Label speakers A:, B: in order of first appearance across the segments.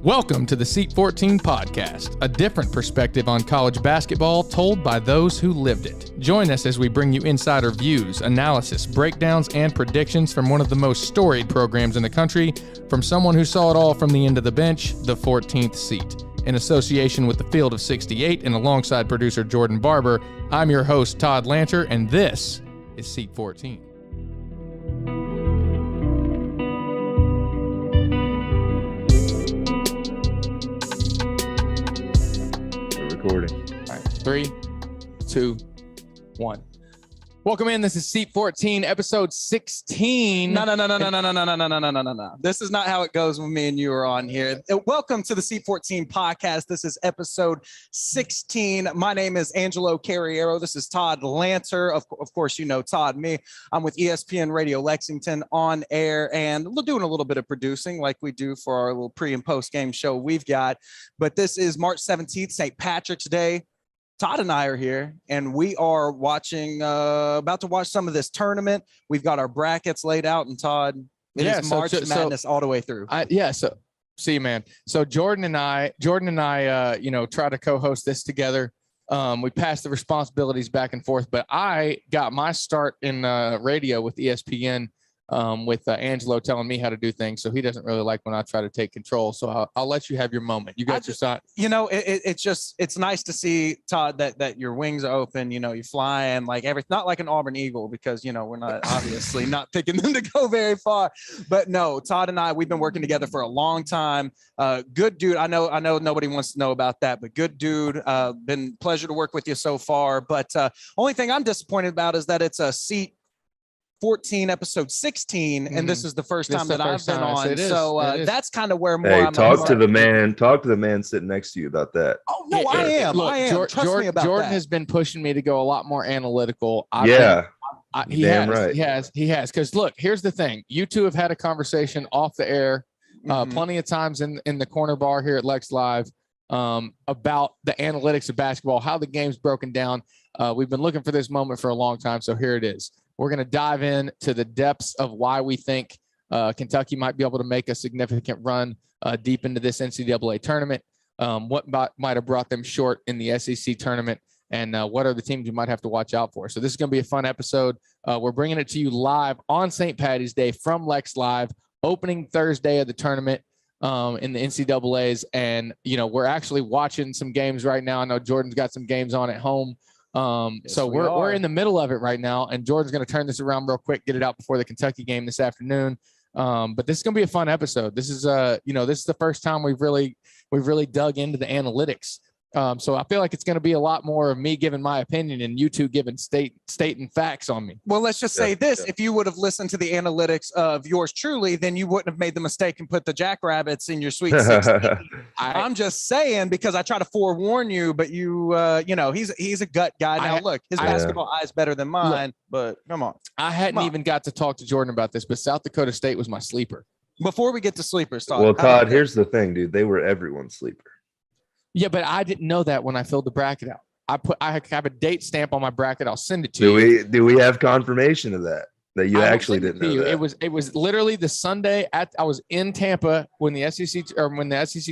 A: Welcome to the Seat 14 podcast, a different perspective on college basketball told by those who lived it. Join us as we bring you insider views, analysis, breakdowns, and predictions from one of the most storied programs in the country, from someone who saw it all from the end of the bench, the 14th seat. In association with the Field of 68 and alongside producer Jordan Barber, I'm your host, Tod Lanter, and this is Seat 14.
B: Recording.
A: All right, 3, 2, 1. Welcome in. This is Seat 14, episode 16.
C: No. This is not how it goes when me and you are on here. Welcome to the Seat 14 podcast. This is episode 16. My name is Angelo Carriero. This is Tod Lanter. Of course, you know Todd, me. I'm with ESPN Radio Lexington on air, and we're doing a little bit of producing like we do for our little pre and post game show we've got. But this is March 17th, St. Patrick's Day. Todd and I are here, and we are about to watch some of this tournament. We've got our brackets laid out, and Todd, it is March Madness all the way through.
A: So see you, man. So Jordan and I, try to co-host this together. We passed the responsibilities back and forth, but I got my start in radio with ESPN. With Angelo telling me how to do things, so he doesn't really like when I try to take control. So I'll let you have your moment. You got your shot.
C: You know, it's nice to see, Todd, that your wings are open. You know, you fly and like everything, not like an Auburn Eagle, because, you know, we're not obviously not picking them to go very far. But no, Todd and I, we've been working together for a long time. Good dude. I know nobody wants to know about that, but good dude. Been pleasure to work with you so far. But only thing I'm disappointed about is that it's a Seat 14, episode 16, and this is the first time that I've been on. So that's kind of where more.
B: Hey, talk to the man sitting next to you about that.
C: Oh no, I am. Trust me about
A: Jordan
C: that.
A: has been pushing me to go a lot more analytical. He has. Because look, here's the thing: you two have had a conversation off the air, plenty of times in the corner bar here at Lex Live, about the analytics of basketball, how the game's broken down. We've been looking for this moment for a long time, so here it is. We're going to dive in to the depths of why we think Kentucky might be able to make a significant run deep into this NCAA tournament, what might have brought them short in the SEC tournament, and what are the teams you might have to watch out for. So this is going to be a fun episode. We're bringing it to you live on St. Patty's Day from Lex Live, opening Thursday of the tournament in the NCAAs. And, you know, we're actually watching some games right now. I know Jordan's got some games on at home. So we're in the middle of it right now, and Jordan's going to turn this around real quick, get it out before the Kentucky game this afternoon. But this is going to be a fun episode. This is this is the first time we've really dug into the analytics. So I feel like it's going to be a lot more of me giving my opinion and you two giving stating facts on me.
C: Well, let's just say this. If you would have listened to the analytics of yours truly, then you wouldn't have made the mistake and put the Jackrabbits in your Sweet 16. I'm just saying, because I try to forewarn you, but he's a gut guy. Now, look, his basketball eye is better than mine, but come on.
A: I hadn't even got to talk to Jordan about this, but South Dakota State was my sleeper.
C: Before we get to sleepers, Todd.
B: Well, Todd, here's the thing, dude. They were everyone's sleeper.
A: Yeah, but I didn't know that when I filled the bracket out. I have a date stamp on my bracket. I'll send it to you.
B: Do we have confirmation of that you actually didn't know that?
A: It was literally the Sunday I was in Tampa when the SEC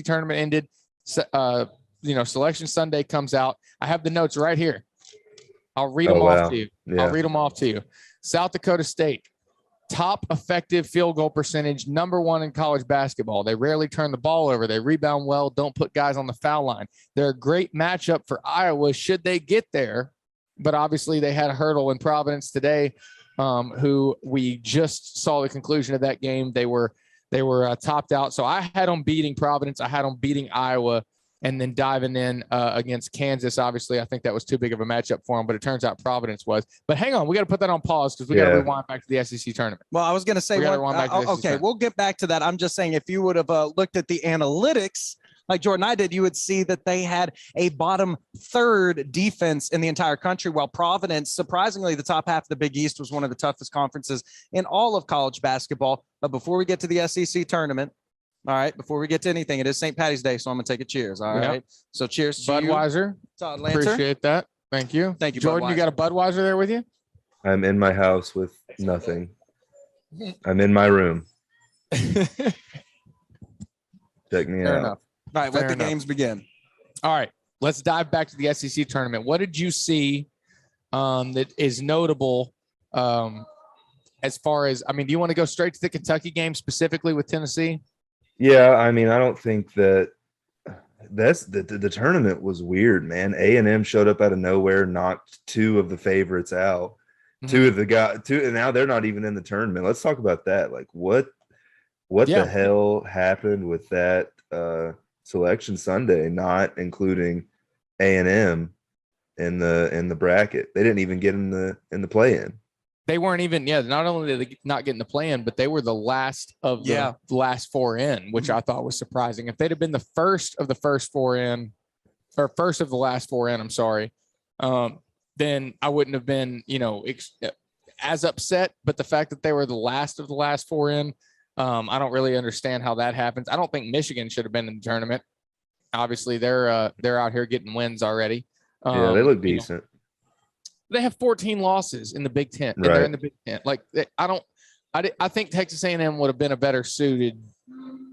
A: tournament ended. Selection Sunday comes out. I have the notes right here. I'll read them off to you. Yeah. I'll read them off to you. South Dakota State, top effective field goal percentage, number 1 in college basketball. They rarely turn the ball over. They rebound well, don't put guys on the foul line. They're a great matchup for Iowa should they get there. But obviously they had a hurdle in Providence today, who we just saw the conclusion of that game. They were topped out. So I had them beating Providence. I had them beating Iowa. And then diving in against Kansas. Obviously, I think that was too big of a matchup for them, but it turns out Providence was. But hang on, we got to put that on pause because we got to rewind back to the SEC tournament.
C: Well, I was going to say, we'll get back to that. I'm just saying, if you would have looked at the analytics like Jordan and I did, you would see that they had a bottom third defense in the entire country, while Providence, surprisingly, the top half of the Big East, was one of the toughest conferences in all of college basketball. But before we get to the SEC tournament, all right, before we get to anything, it is St. Patty's Day, so I'm going to take a cheers. All right. So cheers to
A: Budweiser.
C: Todd Lanter.
A: Appreciate that. Thank you.
C: Thank you,
A: Jordan.
C: Budweiser.
A: You got a Budweiser there with you?
B: I'm in my house with nothing. I'm in my room. Check me
C: Fair
B: out.
C: enough. All right, let the games begin.
A: All right, let's dive back to the SEC tournament. What did you see that is notable as far as, I mean, do you want to go straight to the Kentucky game specifically with Tennessee?
B: Yeah, I mean, I don't think that's the tournament was weird, man. A&M showed up out of nowhere, knocked two of the favorites out. Mm-hmm. And now they're not even in the tournament. Let's talk about that. Like, what the hell happened with that Selection Sunday, not including A&M in the bracket? They didn't even get in the play-in.
A: They weren't even, not only did they not get in the play-in, but they were the last of the last four in, which I thought was surprising. If they'd have been the first of the first four in, or first of the last four in, I'm sorry, then I wouldn't have been, as upset. But the fact that they were the last of the last four in, I don't really understand how that happens. I don't think Michigan should have been in the tournament. Obviously, they're out here getting wins already.
B: Yeah, they look decent.
A: They have 14 losses in the Big Ten. And they're in the Big Ten. Like, I think Texas A&M would have been a better suited.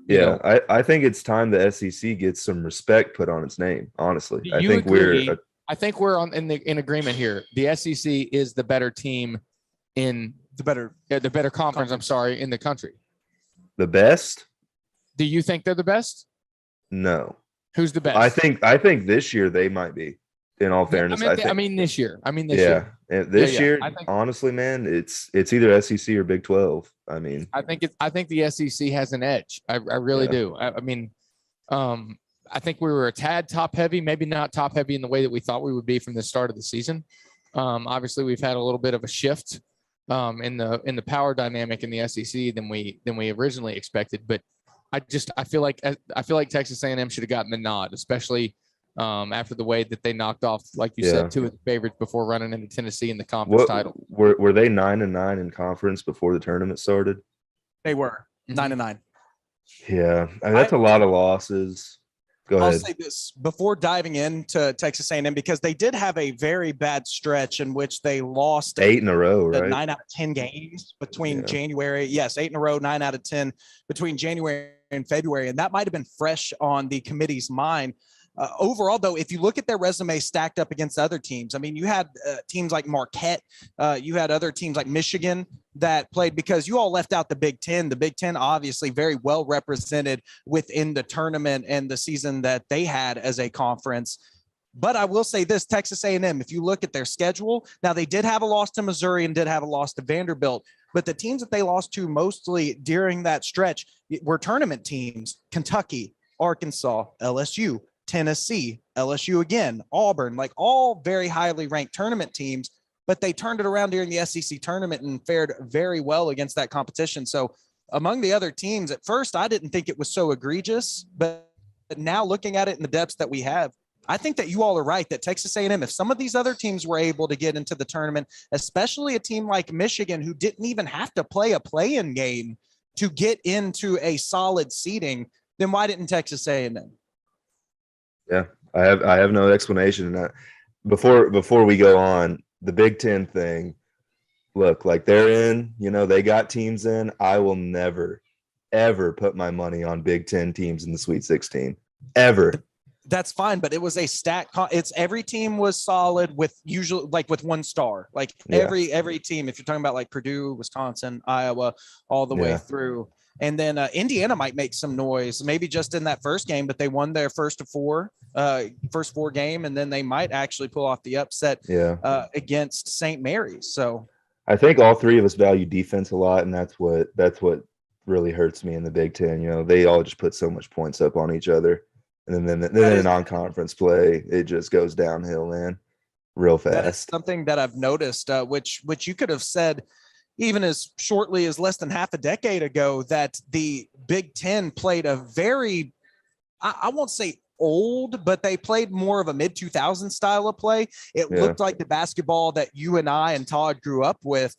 B: I think it's time the SEC gets some respect put on its name. Honestly, I think we're in agreement here. The SEC is the better team in the better conference. I'm sorry, in the country. The best?
A: Do you think they're the best?
B: No.
A: Who's the best?
B: I think this year they might be. In all fairness,
A: I mean this year.
B: This year, honestly, man, it's either SEC or Big 12. I mean,
A: I think the SEC has an edge. I really do. I mean, I think we were a tad top heavy, maybe not top heavy in the way that we thought we would be from the start of the season. Obviously, we've had a little bit of a shift in the power dynamic in the SEC than we originally expected. But I feel like Texas A&M should have gotten the nod, especially. After the way that they knocked off, like you said, two of the favorites before running into Tennessee in the conference title.
B: Were they 9-9 in conference before the tournament started?
C: They were 9-9.
B: Yeah, I mean, that's a lot of losses. Go ahead.
C: I'll say this before diving into Texas A&M, because they did have a very bad stretch in which they lost
B: 8 in a row, right?
C: 9 out of 10 games between January. Yes, 8 in a row, 9 out of 10 between January and February, and that might have been fresh on the committee's mind. Overall, though, if you look at their resume stacked up against other teams, I mean, you had teams like Marquette, you had other teams like Michigan that played, because you all left out the Big Ten. The Big Ten, obviously, very well represented within the tournament and the season that they had as a conference. But I will say this, Texas A&M, if you look at their schedule, now they did have a loss to Missouri and did have a loss to Vanderbilt, but the teams that they lost to mostly during that stretch were tournament teams: Kentucky, Arkansas, LSU, Tennessee, LSU again, Auburn, like all very highly ranked tournament teams, but they turned it around during the SEC tournament and fared very well against that competition. So among the other teams, at first, I didn't think it was so egregious, but now looking at it in the depths that we have, I think that you all are right that Texas A&M, if some of these other teams were able to get into the tournament, especially a team like Michigan, who didn't even have to play a play-in game to get into a solid seeding, then why didn't Texas A&M?
B: Yeah, I have no explanation. Before we go on, the Big Ten thing, look, like they're in, they got teams in. I will never, ever put my money on Big Ten teams in the Sweet 16, ever.
C: That's fine, but it was a stat. It's every team was solid with usually like with one star, like every team. If you're talking about like Purdue, Wisconsin, Iowa, all the way through. And then Indiana might make some noise, maybe just in that first game, but they won their first four game, and then they might actually pull off the upset against St. Mary's. So
B: I think all three of us value defense a lot, and that's what really hurts me in the Big Ten. They all just put so much points up on each other, and then in non-conference play, it just goes downhill, man, real fast.
C: That's something that I've noticed, which you could have said even as shortly as less than half a decade ago, that the Big Ten played a very, I won't say old, but they played more of a mid-2000s style of play. It looked like the basketball that you and I and Todd grew up with.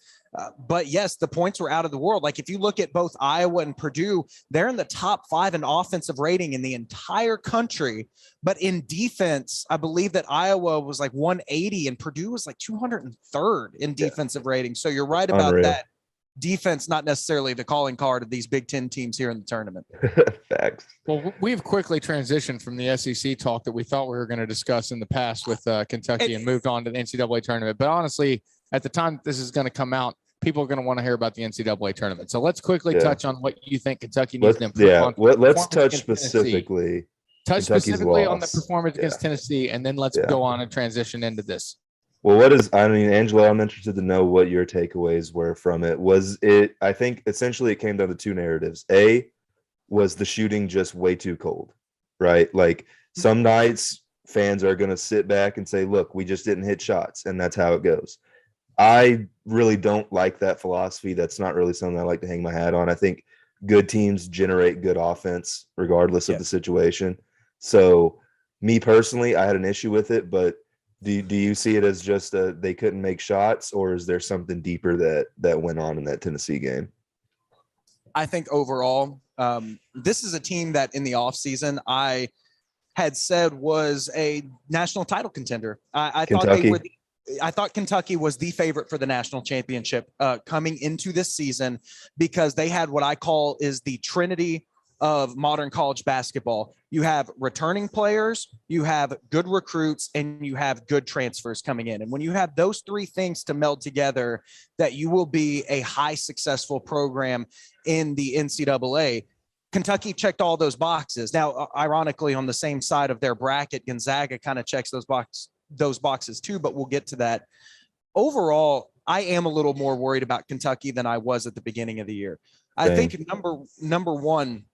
C: But yes, the points were out of the world. Like if you look at both Iowa and Purdue, they're in the top 5 in offensive rating in the entire country. But in defense, I believe that Iowa was like 180 and Purdue was like 203rd in defensive rating. So you're right about that. defense not necessarily the calling card of these Big Ten teams here in the tournament.
B: Facts.
A: Well, we've quickly transitioned from the SEC talk that we thought we were going to discuss in the past with Kentucky and moved on to the NCAA tournament. But honestly, at the time this is going to come out, people are going to want to hear about the NCAA tournament. So let's quickly touch on what you think Kentucky needs to improve on.
B: Let's touch specifically.
A: On the performance against Tennessee, and then let's go on and transition into this.
B: Well, Angelo, I'm interested to know what your takeaways were from it. I think essentially it came down to two narratives. A, was the shooting just way too cold, right? Like some nights fans are going to sit back and say, look, we just didn't hit shots, and that's how it goes. I really don't like that philosophy. That's not really something I like to hang my hat on. I think good teams generate good offense regardless of the situation. So me personally, I had an issue with it, but do you see it as just they couldn't make shots, or is there something deeper that went on in that Tennessee game?
C: I think overall, this is a team that in the offseason I had said was a national title contender. I thought Kentucky was the favorite for the national championship coming into this season because they had what I call is the trinity of modern college basketball. You have returning players, you have good recruits, and you have good transfers coming in. And when you have those three things to meld together, that you will be a high successful program in the NCAA. Kentucky checked all those boxes. Now, ironically, on the same side of their bracket, Gonzaga kind of checks those boxes too, but we'll get to that. Overall, I am a little more worried about Kentucky than I was at the beginning of the year. I think number one,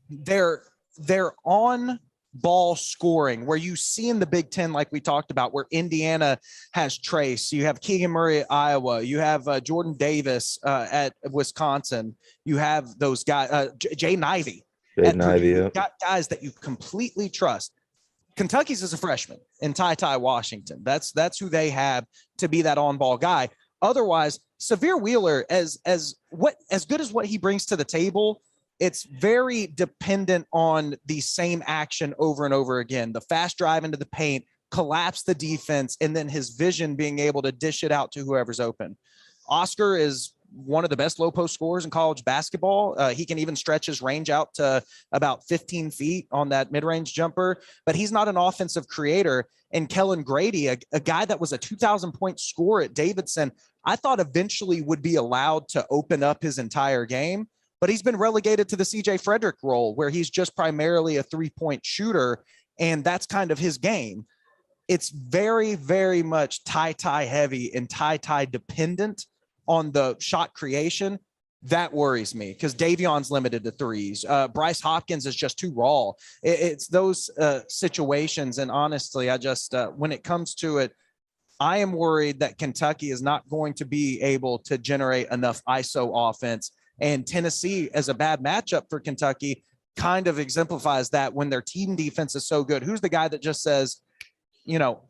C: they're on ball scoring where you see in the Big Ten, like we talked about, where Indiana has Trace, you have Keegan Murray at Iowa, you have Jordan Davis at Wisconsin, you have those guys, Jay Nivey. You've got guys that you completely trust. Kentucky's is a freshman in Ty Washington. That's who they have to be that on ball guy. Otherwise, Severe Wheeler, as good as what he brings to the table, it's very dependent on the same action over and over again. The fast drive into the paint, collapse the defense, and then his vision being able to dish it out to whoever's open. Oscar is one of the best low post scorers in college basketball. He can even stretch his range out to about 15 feet on that mid-range jumper, but he's not an offensive creator. And Kellen Grady, a guy that was a 2,000-point scorer at Davidson, I thought eventually would be allowed to open up his entire game, but he's been relegated to the CJ Frederick role where he's just primarily a three-point shooter, and that's kind of his game. It's very, very much Ty heavy and Ty dependent on the shot creation. That worries me because Davion's limited to threes. Bryce Hopkins is just too raw. It's those situations. And honestly, I just, when it comes to it, I am worried that Kentucky is not going to be able to generate enough ISO offense. And Tennessee, as a bad matchup for Kentucky, kind of exemplifies that when their team defense is so good. Who's the guy that just says,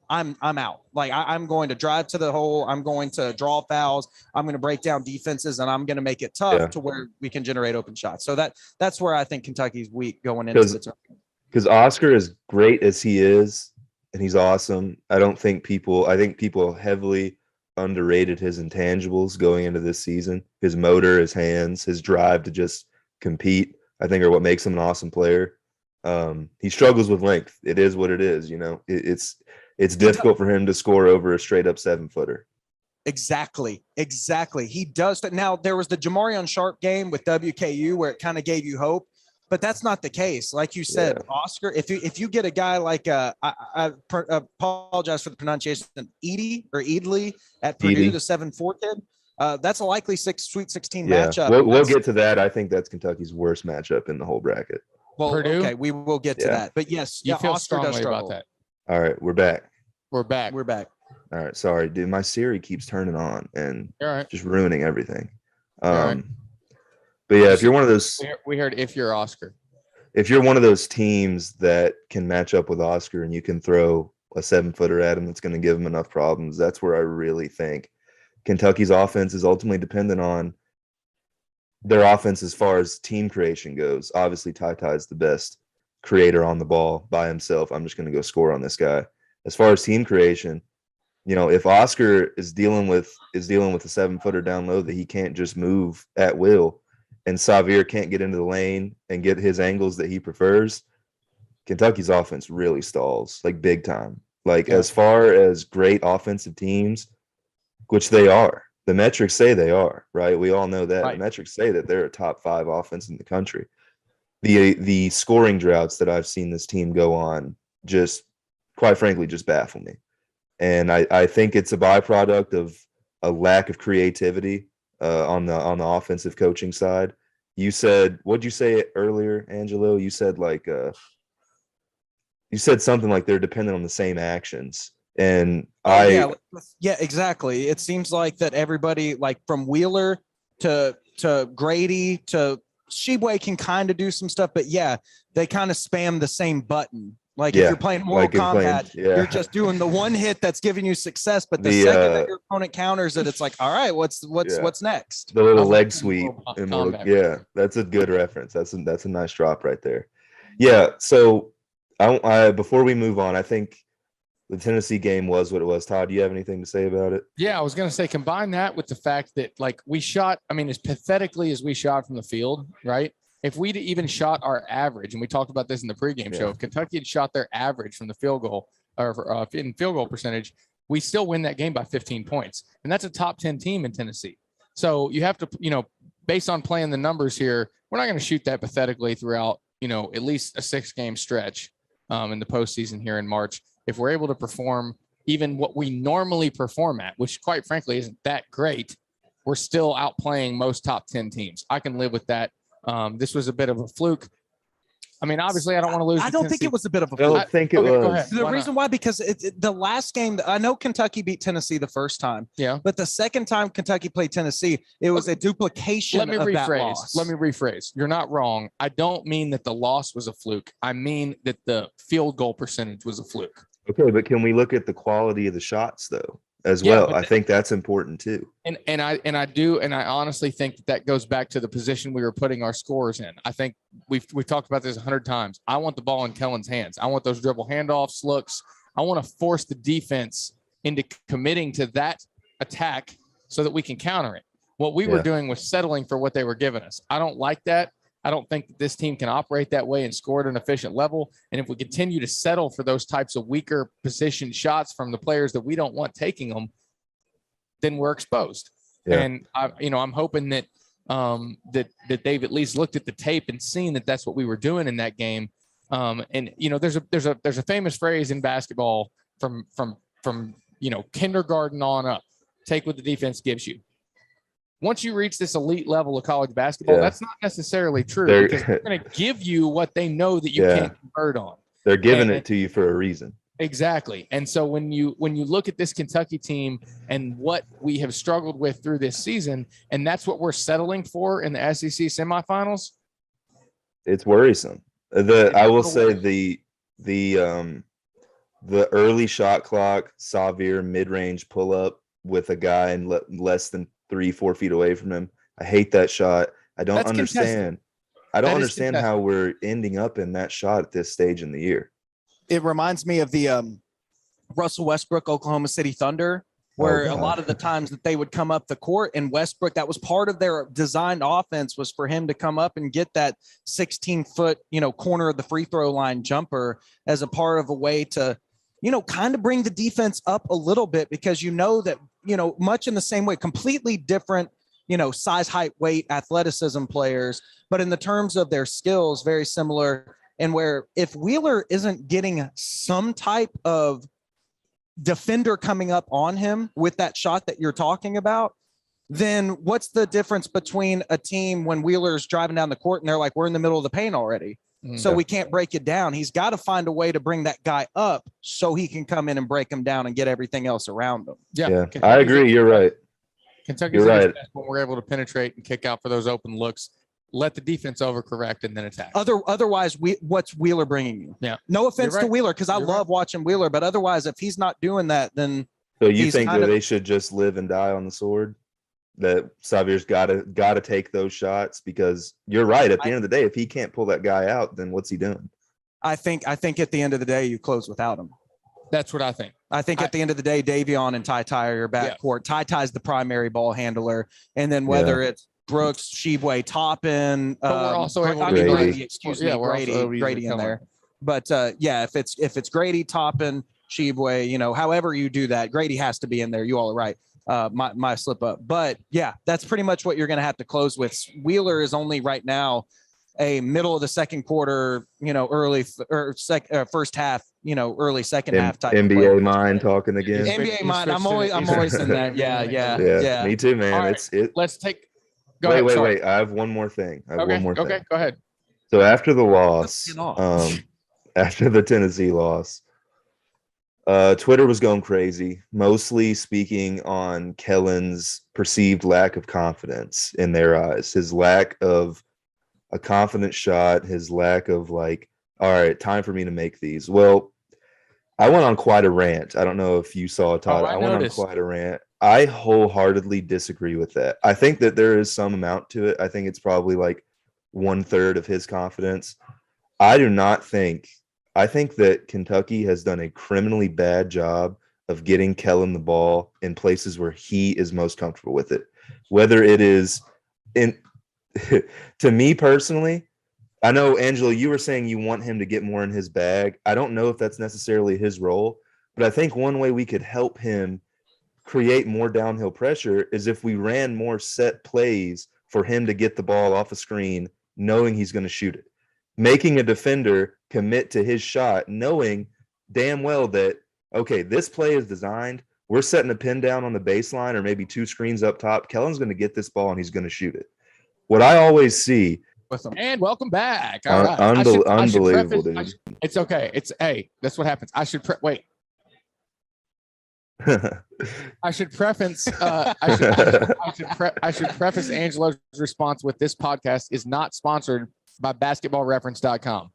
C: I'm out. Like I'm going to drive to the hole. I'm going to draw fouls. I'm going to break down defenses, and I'm going to make it tough to where we can generate open shots. So that's where I think Kentucky's weak going into the tournament.
B: Because Oscar, as great as he is, and he's awesome, I think people heavily underrated his intangibles going into this season. His motor, his hands, his drive to just compete, I think are what makes him an awesome player. He struggles with length. It is what it is. It's difficult for him to score over a straight up 7-footer.
C: Exactly. He does that. Now there was the Jamarion Sharp game with WKU where it kind of gave you hope, but that's not the case. Like you said, Oscar, if you get a guy like I apologize for the pronunciation, Edley at Purdue, the 7'4" kid, that's a likely Sweet 16 matchup.
B: We'll get to that. I think that's Kentucky's worst matchup in the whole bracket.
C: Well, Purdue? Okay, we will get to that. But yes,
A: you feel
C: Oscar
A: strongly
C: does struggle
A: about that.
B: All right, we're back.
A: We're back.
B: All right, sorry, dude. My Siri keeps turning on and
A: right.
B: just ruining everything. But yeah, if you're one of those,
A: we heard if you're Oscar.
B: If you're one of those teams that can match up with Oscar and you can throw a 7-footer at him that's going to give him enough problems, that's where I really think Kentucky's offense is ultimately dependent on their offense as far as team creation goes. Obviously, Ty is the best creator on the ball by himself. I'm just going to go score on this guy. As far as team creation, if Oscar is dealing with a 7-footer down low that he can't just move at will, and Xavier can't get into the lane and get his angles that he prefers, Kentucky's offense really stalls, like big time. Like as far as great offensive teams, which they are, the metrics say they are, right? We all know that. Right. The metrics say that they're a top 5 offense in the country. The scoring droughts that I've seen this team go on just, quite frankly, just baffle me. And I think it's a byproduct of a lack of creativity on the offensive coaching side. You said, what'd you say earlier, Angelo? You said you said something like they're dependent on the same actions. And yeah,
C: exactly. It seems like that everybody, like from Wheeler to Grady to Sheboy, can kind of do some stuff, but yeah, they kind of spam the same button. Like if you're playing Mortal Kombat, you're just doing the one hit that's giving you success, but the second that your opponent counters it, it's like, all right, what's next?
B: The little leg sweep. Yeah, that's a good reference. That's a nice drop right there. Yeah. So I before we move on, I think the Tennessee game was what it was. Todd, do you have anything to say about it?
A: Yeah, I was going to say, combine that with the fact that like we shot, I mean, as pathetically as we shot from the field, right? If we'd even shot our average, and we talked about this in the pregame show, if Kentucky had shot their average from the field goal or in field goal percentage, we still win that game by 15 points. And that's a top 10 team in Tennessee. So you have to, based on playing the numbers here, we're not going to shoot that pathetically throughout, at least a 6-game stretch in the postseason here in March. If we're able to perform even what we normally perform at, which quite frankly isn't that great, we're still outplaying most top 10 teams. I can live with that. This was a bit of a fluke. I mean, obviously, I don't want to lose.
C: I don't think it was a bit of a
B: fluke. I don't think it was.
C: Go ahead. The reason why, because the last game, I know Kentucky beat Tennessee the first time.
A: Yeah.
C: But the second time Kentucky played Tennessee, it was a duplication of that loss.
A: Let me rephrase. You're not wrong. I don't mean that the loss was a fluke. I mean that the field goal percentage was a fluke.
B: Okay, but can we look at the quality of the shots, though? As well. I think that's important too. And
A: I honestly think that goes back to the position we were putting our scorers in. I think we've talked about this 100 times. I want the ball in Kellen's hands. I want those dribble handoffs, looks. I want to force the defense into committing to that attack so that we can counter it. What we were doing was settling for what they were giving us. I don't like that. I don't think that this team can operate that way and score at an efficient level. And if we continue to settle for those types of weaker position shots from the players that we don't want taking them, then we're exposed. Yeah. And I'm hoping that that they've at least looked at the tape and seen that that's what we were doing in that game. There's a famous phrase in basketball from kindergarten on up: take what the defense gives you. Once you reach this elite level of college basketball, that's not necessarily true, because they're going to give you what they know that you can't convert on.
B: They're giving it to you for a reason.
A: Exactly. And so when you look at this Kentucky team and what we have struggled with through this season, and that's what we're settling for in the SEC semifinals,
B: it's worrisome. I will say the early shot clock, Xavier mid-range pull-up with a guy in less than 3-4 feet away from him. I hate that shot. I don't understand. I don't understand how we're ending up in that shot at this stage in the year.
C: It reminds me of the Russell Westbrook, Oklahoma City Thunder, where a lot of the times that they would come up the court, and Westbrook, that was part of their designed offense, was for him to come up and get that 16-foot, corner of the free throw line jumper as a part of a way to, kind of bring the defense up a little bit, because that, much in the same way, completely different, size, height, weight, athleticism players, but in the terms of their skills, very similar. And where if Wheeler isn't getting some type of defender coming up on him with that shot that you're talking about, then what's the difference between a team when Wheeler's driving down the court and they're like, we're in the middle of the paint already, so we can't break it down? He's got to find a way to bring that guy up so he can come in and break him down and get everything else around him.
B: Yeah, I agree. You're right.
A: Kentucky's right when we're able to penetrate and kick out for those open looks, let the defense overcorrect, and then attack.
C: Otherwise, what's Wheeler bringing you?
A: Yeah.
C: No offense to Wheeler, because I love watching Wheeler, but otherwise, if he's not doing that, then
B: so you think that they should just live and die on the sword? That Xavier's got to take those shots, because you're right. At the end of the day, if he can't pull that guy out, then what's he doing?
C: I think at the end of the day, you close without him.
A: That's what I think.
C: I think at the end of the day, Davion and Ty are your backcourt. Yeah. Ty's the primary ball handler. And then whether it's Brooks, Sheboy, Toppin,
A: but we're also able to
C: Grady Grady in there. But if it's Grady, Toppin, Sheboy, you know, however you do that, Grady has to be in there. You all are right. My slip up. But yeah, that's pretty much what you're going to have to close with. Wheeler is only right now a middle of the second quarter, you know, first half, you know, early second half type
B: NBA mind talking again.
C: NBA mind. I'm always in that. Yeah.
B: Me too, man.
A: Right. Let's take.
B: Wait. I have one more thing.
A: Okay, go ahead.
B: So after the loss, after the Tennessee loss, Twitter was going crazy, mostly speaking on Kellen's perceived lack of confidence in their eyes, his lack of a confident shot, his lack of like, all right, time for me to make these. Well, I went on quite a rant. I don't know if you saw, Todd. I went on quite a rant. I wholeheartedly disagree with that. I think that there is some amount to it. I think it's probably like 1/3 of his confidence. I think that Kentucky has done a criminally bad job of getting Kellen the ball in places where he is most comfortable with it. Whether it is in to me personally, I know, Angelo, you were saying you want him to get more in his bag. I don't know if that's necessarily his role, but I think one way we could help him create more downhill pressure is if we ran more set plays for him to get the ball off a screen, knowing he's going to shoot it. Making a defender commit to his shot, knowing damn well that, okay, this play is designed. We're setting a pin down on the baseline or maybe 2 screens up top. Kellen's going to get this ball and he's going to shoot it. What I always see.
A: And welcome back.
B: All right. Unbelievable, dude.
A: It's okay. That's what happens. I should wait. I should preface Angelo's response with this podcast is not sponsored by basketballreference.com.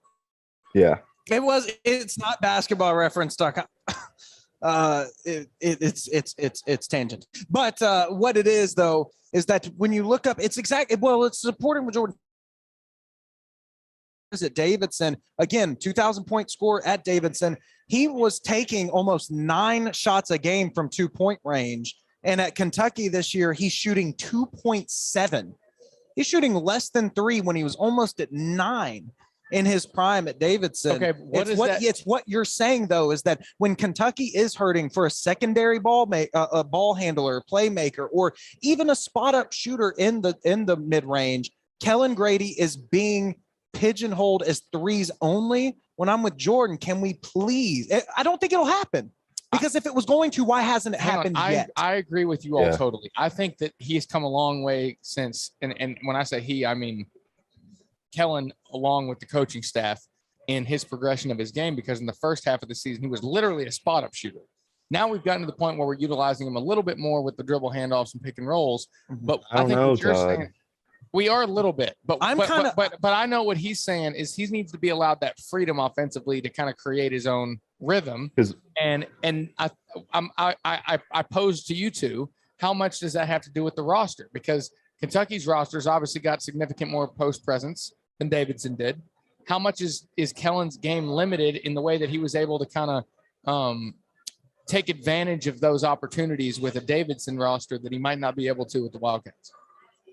B: Yeah.
C: It's not basketballreference.com. It's tangent. But what it is though is that when you look up, it's supporting majority. Is it Davidson again? 2,000 point score at Davidson. He was taking almost 9 shots a game from 2-point range, and at Kentucky this year he's shooting 2.7. He's shooting less than 3 when he was almost at 9 in his prime at Davidson.
A: Okay,
C: it's what you're saying though is that when Kentucky is hurting for a secondary a ball handler, playmaker, or even a spot up shooter in the mid range, Kellen Grady is being pigeonholed as 3s only. When I'm with Jordan, can we please? I don't think it'll happen because if it was going to, why hasn't it happened yet?
A: I agree with you all totally. I think that he's come a long way since, and when I say he, I mean Kellen, along with the coaching staff, in his progression of his game, because in the first half of the season, he was literally a spot up shooter. Now we've gotten to the point where we're utilizing him a little bit more with the dribble handoffs and pick and rolls. But I think what you're saying, we are a little bit, but but I know what he's saying is he needs to be allowed that freedom offensively to kind of create his own rhythm. And I pose to you two, how much does that have to do with the roster? Because Kentucky's roster's obviously got significant more post presence than Davidson did. How much is Kellen's game limited in the way that he was able to kind of take advantage of those opportunities with a Davidson roster that he might not be able to with the Wildcats?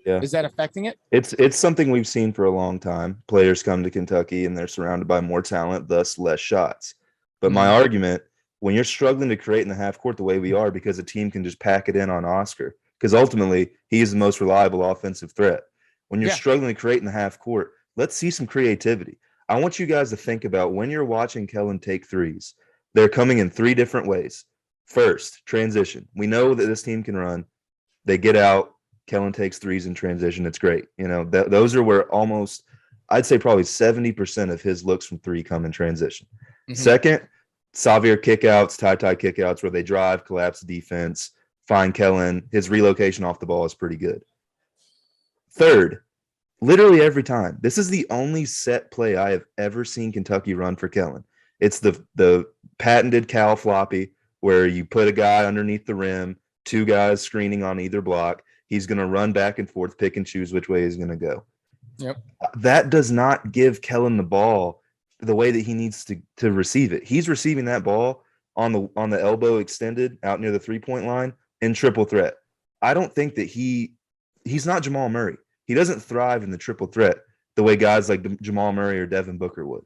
B: Yeah.
A: Is that affecting it?
B: It's something we've seen for a long time. Players come to Kentucky and they're surrounded by more talent, thus less shots. But my argument, when you're struggling to create in the half court the way we are, because a team can just pack it in on Oscar, because ultimately he is the most reliable offensive threat. When you're struggling to create in the half court, let's see some creativity. I want you guys to think about when you're watching Kellen take 3s, they're coming in 3 different ways. First, transition. We know that this team can run. They get out. Kellen takes 3s in transition. It's great. You know, those are where almost, I'd say probably 70% of his looks from 3 come in transition. Mm-hmm. Second, Xavier kickouts, tie kickouts where they drive, collapse defense, find Kellen. His relocation off the ball is pretty good. Third, literally every time. This is the only set play I have ever seen Kentucky run for Kellen. It's the patented Cal floppy where you put a guy underneath the rim, 2 guys screening on either block. He's going to run back and forth, pick and choose which way he's going to go.
A: Yep.
B: That does not give Kellen the ball the way that he needs to receive it. He's receiving that ball on the elbow extended out near the 3-point line in triple threat. I don't think that he's not Jamal Murray. He doesn't thrive in the triple threat the way guys like Jamal Murray or Devin Booker would.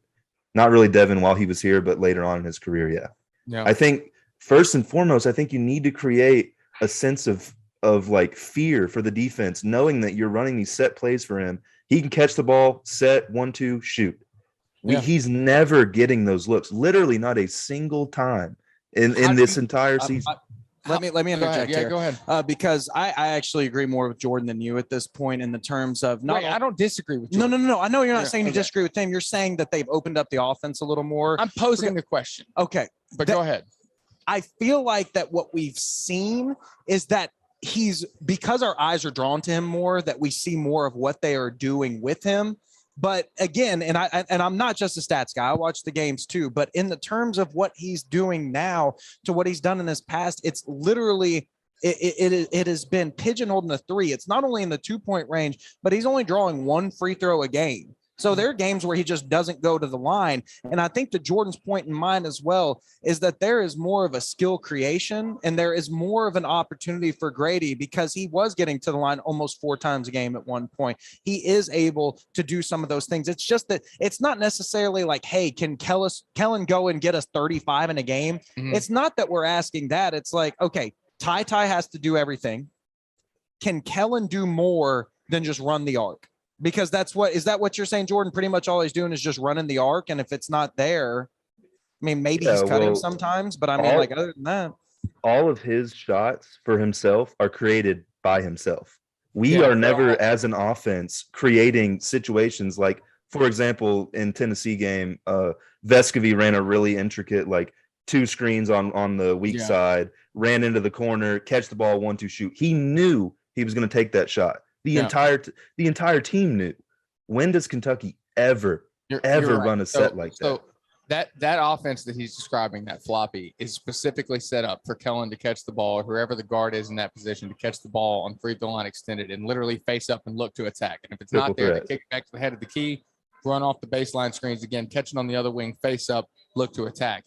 B: Not really Devin while he was here, but later on in his career, yeah. I think first and foremost, I think you need to create a sense of like fear for the defense, knowing that you're running these set plays for him. He can catch the ball, set, 1-2, shoot. He's never getting those looks, literally not a single time in this entire season.
C: Let me interject here.
A: Go ahead.
C: Because I actually agree more with Jordan than you at this point in the terms of
A: I don't disagree with Jordan.
C: No. I know you're not saying you disagree with him. You're saying that they've opened up the offense a little more.
A: I'm posing the question.
C: Okay.
A: But go ahead.
C: I feel like that what we've seen is that because our eyes are drawn to him more, that we see more of what they are doing with him. But again, and I'm not just a stats guy. I watch the games too. But in the terms of what he's doing now to what he's done in his past, it's literally it has been pigeonholed in the 3. It's not only in the 2-point range, but he's only drawing 1 free throw a game. So there are games where he just doesn't go to the line. And I think that Jordan's point in mind as well is that there is more of a skill creation and there is more of an opportunity for Grady because he was getting to the line almost 4 times a game at one point. He is able to do some of those things. It's just that it's not necessarily like, hey, can Kellen go and get us 35 in a game? Mm-hmm. It's not that we're asking that. It's like, okay, Ty has to do everything. Can Kellen do more than just run the arc? Because is that what you're saying, Jordan? Pretty much all he's doing is just running the arc. And if it's not there, I mean, maybe he's cutting sometimes, but I mean, other than that.
B: All of his shots for himself are created by himself. We are never, as an offense, creating situations like, for example, in Tennessee game, Vescovy ran a really intricate, 2 screens on the weak side, ran into the corner, catch the ball, 1-2 shoot. He knew he was going to take that shot. The entire team knew. When does Kentucky ever run a set like that?
A: So that offense that he's describing, that floppy, is specifically set up for Kellen to catch the ball, or whoever the guard is in that position, to catch the ball on free throw line extended and literally face up and look to attack. And if it's not there, they kick it back to the head of the key, run off the baseline screens again, catching on the other wing, face up, look to attack.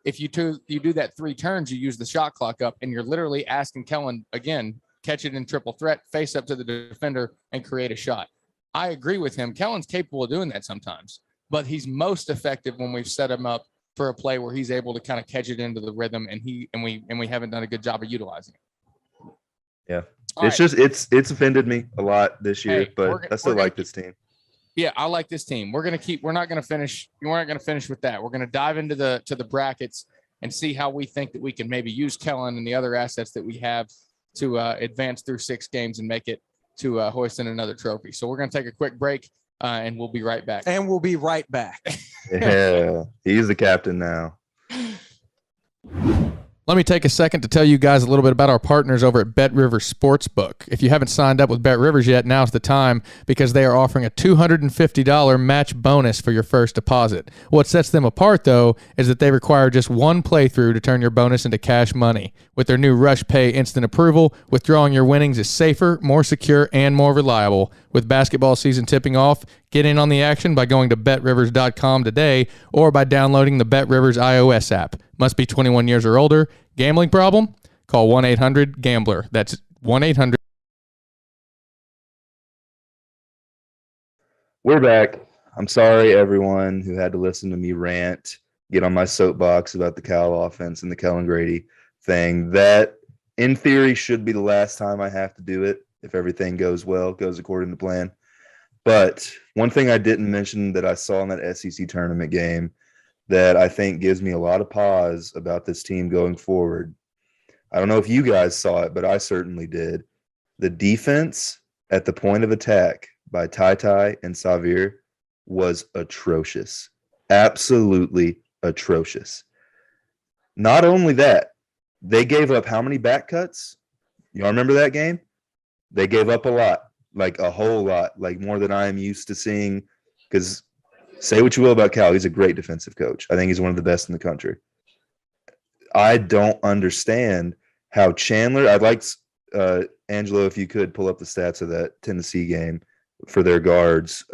A: If you do that 3 turns, you use the shot clock up, and you're literally asking Kellen again, catch it in triple threat, face up to the defender, and create a shot. I agree with him. Kellen's capable of doing that sometimes, but he's most effective when we've set him up for a play where he's able to kind of catch it into the rhythm, and we haven't done a good job of utilizing it.
B: Yeah, it's offended me a lot this year, but I still like this team.
A: Yeah, I like this team. We're not going to finish with that. We're going to dive into the brackets and see how we think that we can maybe use Kellen and the other assets that we have to advance through 6 games and make it to hoisting another trophy. So we're going to take a quick break and we'll be right back.
B: Yeah, he's the captain now.
A: Let me take a second to tell you guys a little bit about our partners over at Bet Rivers Sportsbook. If you haven't signed up with Bet Rivers yet, now's the time because they are offering a $250 match bonus for your first deposit. What sets them apart, though, is that they require just 1 playthrough to turn your bonus into cash money. With their new Rush Pay instant approval, withdrawing your winnings is safer, more secure, and more reliable. With basketball season tipping off, get in on the action by going to betrivers.com today or by downloading the Bet Rivers iOS app. Must be 21 years or older. Gambling problem? Call 1-800-GAMBLER. That's 1-800.
B: We're back. I'm sorry, everyone who had to listen to me rant, get on my soapbox about the Cal offense and the Kellen Grady thing. That, in theory, should be the last time I have to do it if everything goes according to plan. But one thing I didn't mention that I saw in that SEC tournament game that I think gives me a lot of pause about this team going forward. I don't know if you guys saw it, but I certainly did. The defense at the point of attack by Ty and Xavier was atrocious. Absolutely atrocious. Not only that, they gave up how many back cuts? Y'all remember that game? They gave up a lot, like a whole lot, like more than I am used to seeing, because say what you will about Cal, he's a great defensive coach. I think he's one of the best in the country. I don't understand how Chandler – I'd like, Angelo, if you could pull up the stats of that Tennessee game for their guards.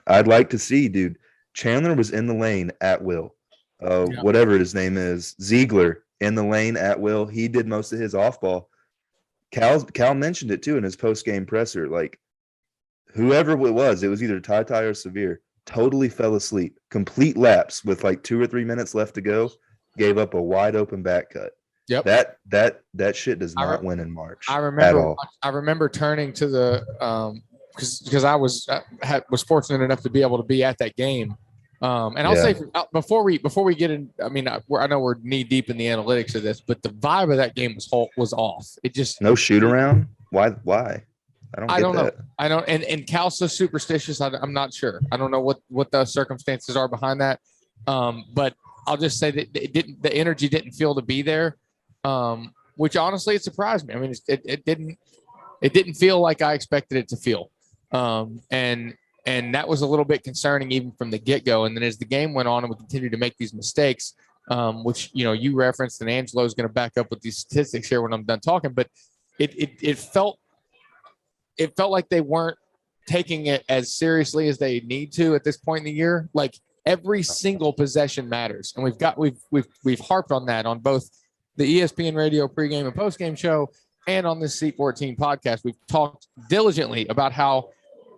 B: I'd like to see, dude, Chandler was in the lane at will. whatever his name is, Ziegler in the lane at will. He did most of his off ball. Cal mentioned it too in his post game presser. Like whoever it was either Ty or Severe. Totally fell asleep. Complete lapse with like 2 or 3 minutes left to go. Gave up a wide open back cut.
A: Yep.
B: That shit does not win in March.
A: I remember turning to the because I was fortunate enough to be able to be at that game. And I'll say before we get in, I mean, I know we're knee deep in the analytics of this, but the vibe of that game was off. It just
B: no shoot around. Why? I don't know.
A: I don't. And Cal's so superstitious. I'm not sure. I don't know what the circumstances are behind that. But I'll just say that the energy didn't feel to be there. Which honestly, it surprised me. I mean, it didn't feel like I expected it to feel. And that was a little bit concerning even from the get-go. And then as the game went on and we continued to make these mistakes, which, you referenced, and Angelo is going to back up with these statistics here when I'm done talking, but it felt like they weren't taking it as seriously as they need to at this point in the year. Like every single possession matters. And we've harped on that on both the ESPN Radio pregame and postgame show and on this C14 podcast. We've talked diligently about how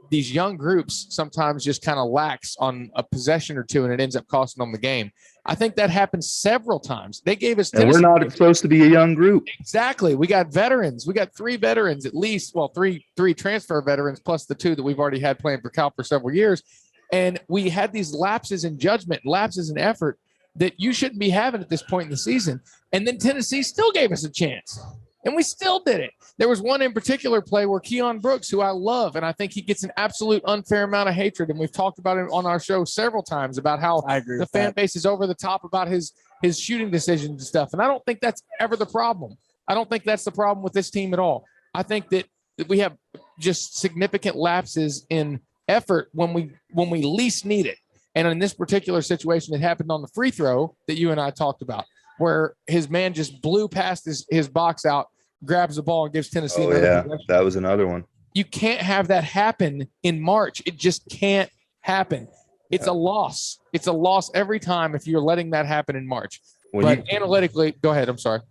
A: these young groups sometimes just kind of lax on a possession or two, and it ends up costing them the game. I think that happened several times. They gave us,
B: and we're not supposed to be a young group.
A: Exactly. We got veterans. We got 3 veterans at least. Well, three transfer veterans plus the 2 that we've already had playing for Cal for several years. And we had these lapses in judgment, lapses in effort that you shouldn't be having at this point in the season. And then Tennessee still gave us a chance. And we still did it. There was one in particular play where Keon Brooks, who I love, and I think he gets an absolute unfair amount of hatred. And we've talked about it on our show several times about how the fan base is over the top about his shooting decisions and stuff. And I don't think that's ever the problem. I don't think that's the problem with this team at all. I think that we have just significant lapses in effort when we least need it. And in this particular situation, it happened on the free throw that you and I talked about, where his man just blew past his box out, grabs the ball, and gives Tennessee another possession.
B: That was another one. You
A: can't have that happen in March. It just can't happen. It's a loss. It's a loss every time if you're letting that happen in March. Analytically, go ahead. I'm sorry.